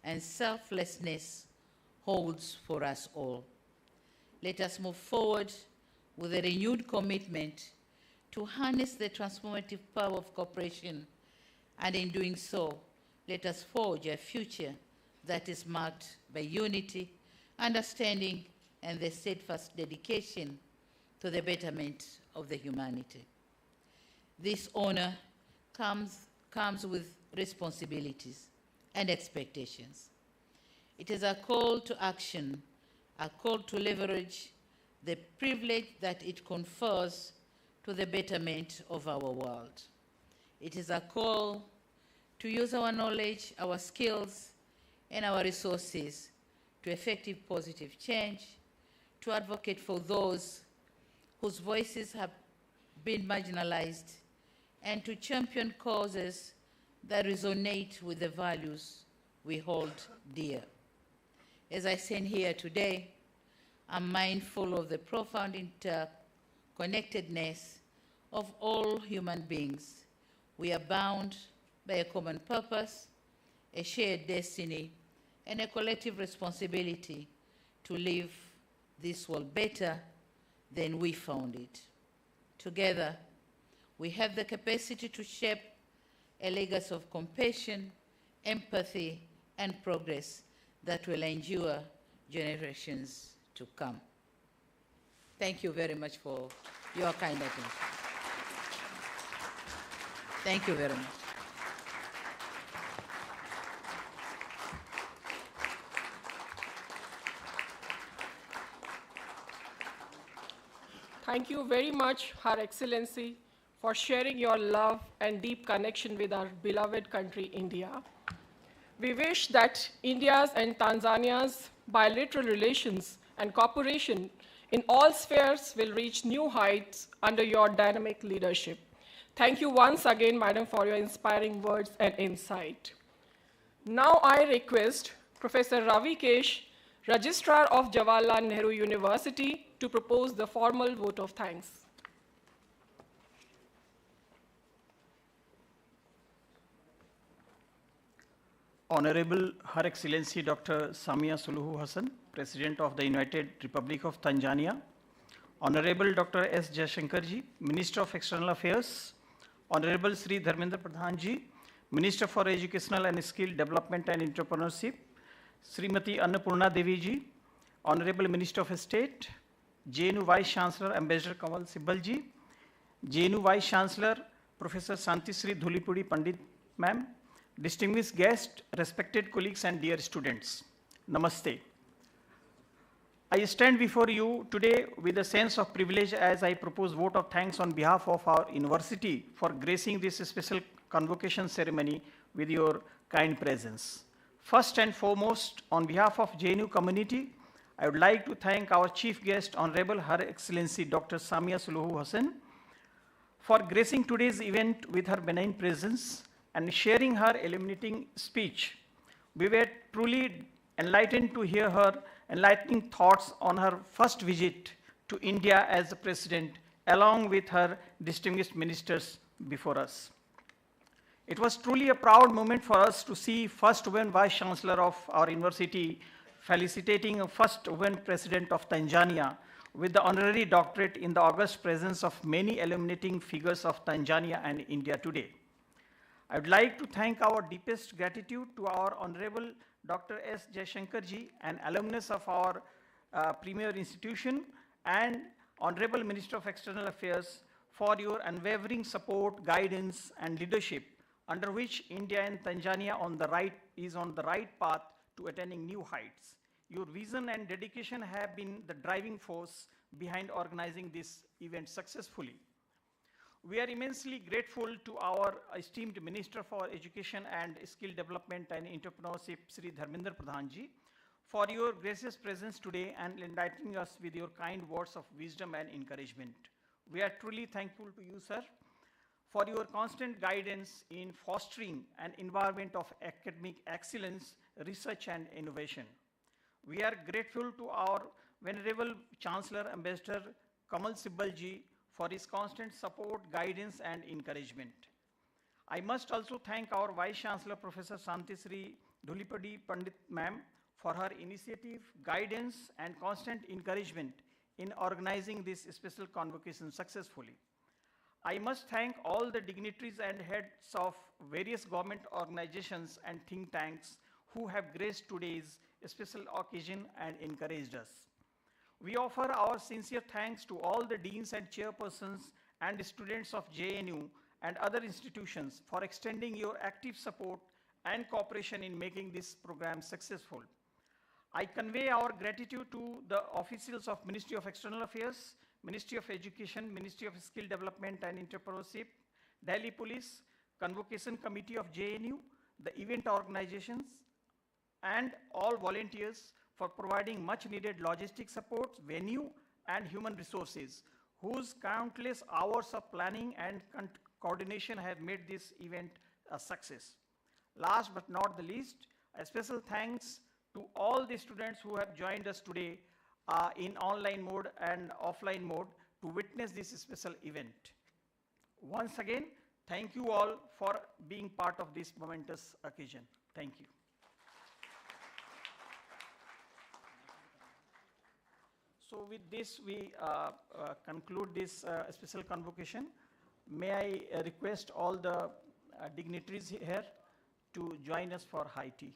and selflessness holds for us all. Let us move forward with a renewed commitment to harness the transformative power of cooperation, and in doing so, let us forge a future that is marked by unity, understanding, and the steadfast dedication to the betterment of the humanity. This honor comes with responsibilities and expectations. It is a call to action, a call to leverage the privilege that it confers to the betterment of our world. It is a call to use our knowledge, our skills, and our resources to effective positive change, to advocate for those whose voices have been marginalized, and to champion causes that resonate with the values we hold dear. As I stand here today, I'm mindful of the profound interconnectedness of all human beings. We are bound by a common purpose, a shared destiny, and a collective responsibility to leave this world better than we found it. Together, we have the capacity to shape a legacy of compassion, empathy, and progress that will endure generations to come. Thank you very much for your kind attention. Thank you very much. Thank you very much, Her Excellency, for sharing your love and deep connection with our beloved country, India. We wish that India's and Tanzania's bilateral relations and cooperation in all spheres will reach new heights under your dynamic leadership. Thank you once again, Madam, for your inspiring words and insight. Now I request Professor Ravi Kesh, Registrar of Jawaharlal Nehru University, to propose the formal vote of thanks. Honorable Her Excellency Dr. Samia Suluhu Hassan, President of the United Republic of Tanzania, Honorable Dr. S. Jaishankar ji, Minister of External Affairs, Honorable Shri Dharmendra Pradhan ji, Minister for Educational and Skill Development and Entrepreneurship, Srimati Annapurna Devi ji, Honorable Minister of State, JNU Vice Chancellor Ambassador Kamal Sibbal ji, JNU Vice Chancellor Professor Santi Sri Dhulipudi Pandit ma'am, distinguished guests, respected colleagues and dear students, Namaste. I stand before you today with a sense of privilege as I propose vote of thanks on behalf of our university for gracing this special convocation ceremony with your kind presence. First and foremost, on behalf of JNU community, I would like to thank our chief guest, Honorable Her Excellency Dr. Samia Suluhu Hassan, for gracing today's event with her benign presence and sharing her illuminating speech. We were truly enlightened to hear her enlightening thoughts on her first visit to India as the president, along with her distinguished ministers before us. It was truly a proud moment for us to see first woman vice chancellor of our university felicitating a first woman president of Tanzania with the honorary doctorate in the august presence of many illuminating figures of Tanzania and India today. I would like to thank our deepest gratitude to our Honorable Dr. S. Jaishankar ji, an alumnus of our premier institution, and Honorable Minister of External Affairs for your unwavering support, guidance, and leadership, under which India and Tanzania is on the right path to attaining new heights. Your vision and dedication have been the driving force behind organizing this event successfully. We are immensely grateful to our esteemed Minister for Education and Skill Development and Entrepreneurship, Shri Dharmendra Pradhan ji, for your gracious presence today and enlightening us with your kind words of wisdom and encouragement. We are truly thankful to you, sir, for your constant guidance in fostering an environment of academic excellence, research, and innovation. We are grateful to our Venerable Chancellor Ambassador Kamal Sibbal ji for his constant support, guidance, and encouragement. I must also thank our Vice Chancellor Professor Santisri Dhulipadi Pandit ma'am for her initiative, guidance, and constant encouragement in organizing this special convocation successfully. I must thank all the dignitaries and heads of various government organizations and think tanks who have graced today's special occasion and encouraged us. We offer our sincere thanks to all the deans and chairpersons and students of JNU and other institutions for extending your active support and cooperation in making this program successful. I convey our gratitude to the officials of Ministry of External Affairs, Ministry of Education, Ministry of Skill Development and Entrepreneurship, Delhi Police, Convocation Committee of JNU, the event organizations, and all volunteers for providing much needed logistic support, venue, and human resources, whose countless hours of planning and coordination have made this event a success. Last but not the least, a special thanks to all the students who have joined us today in online mode and offline mode to witness this special event. Once again, thank you all for being part of this momentous occasion. Thank you. So with this, we conclude this special convocation. May I request all the dignitaries here to join us for high tea.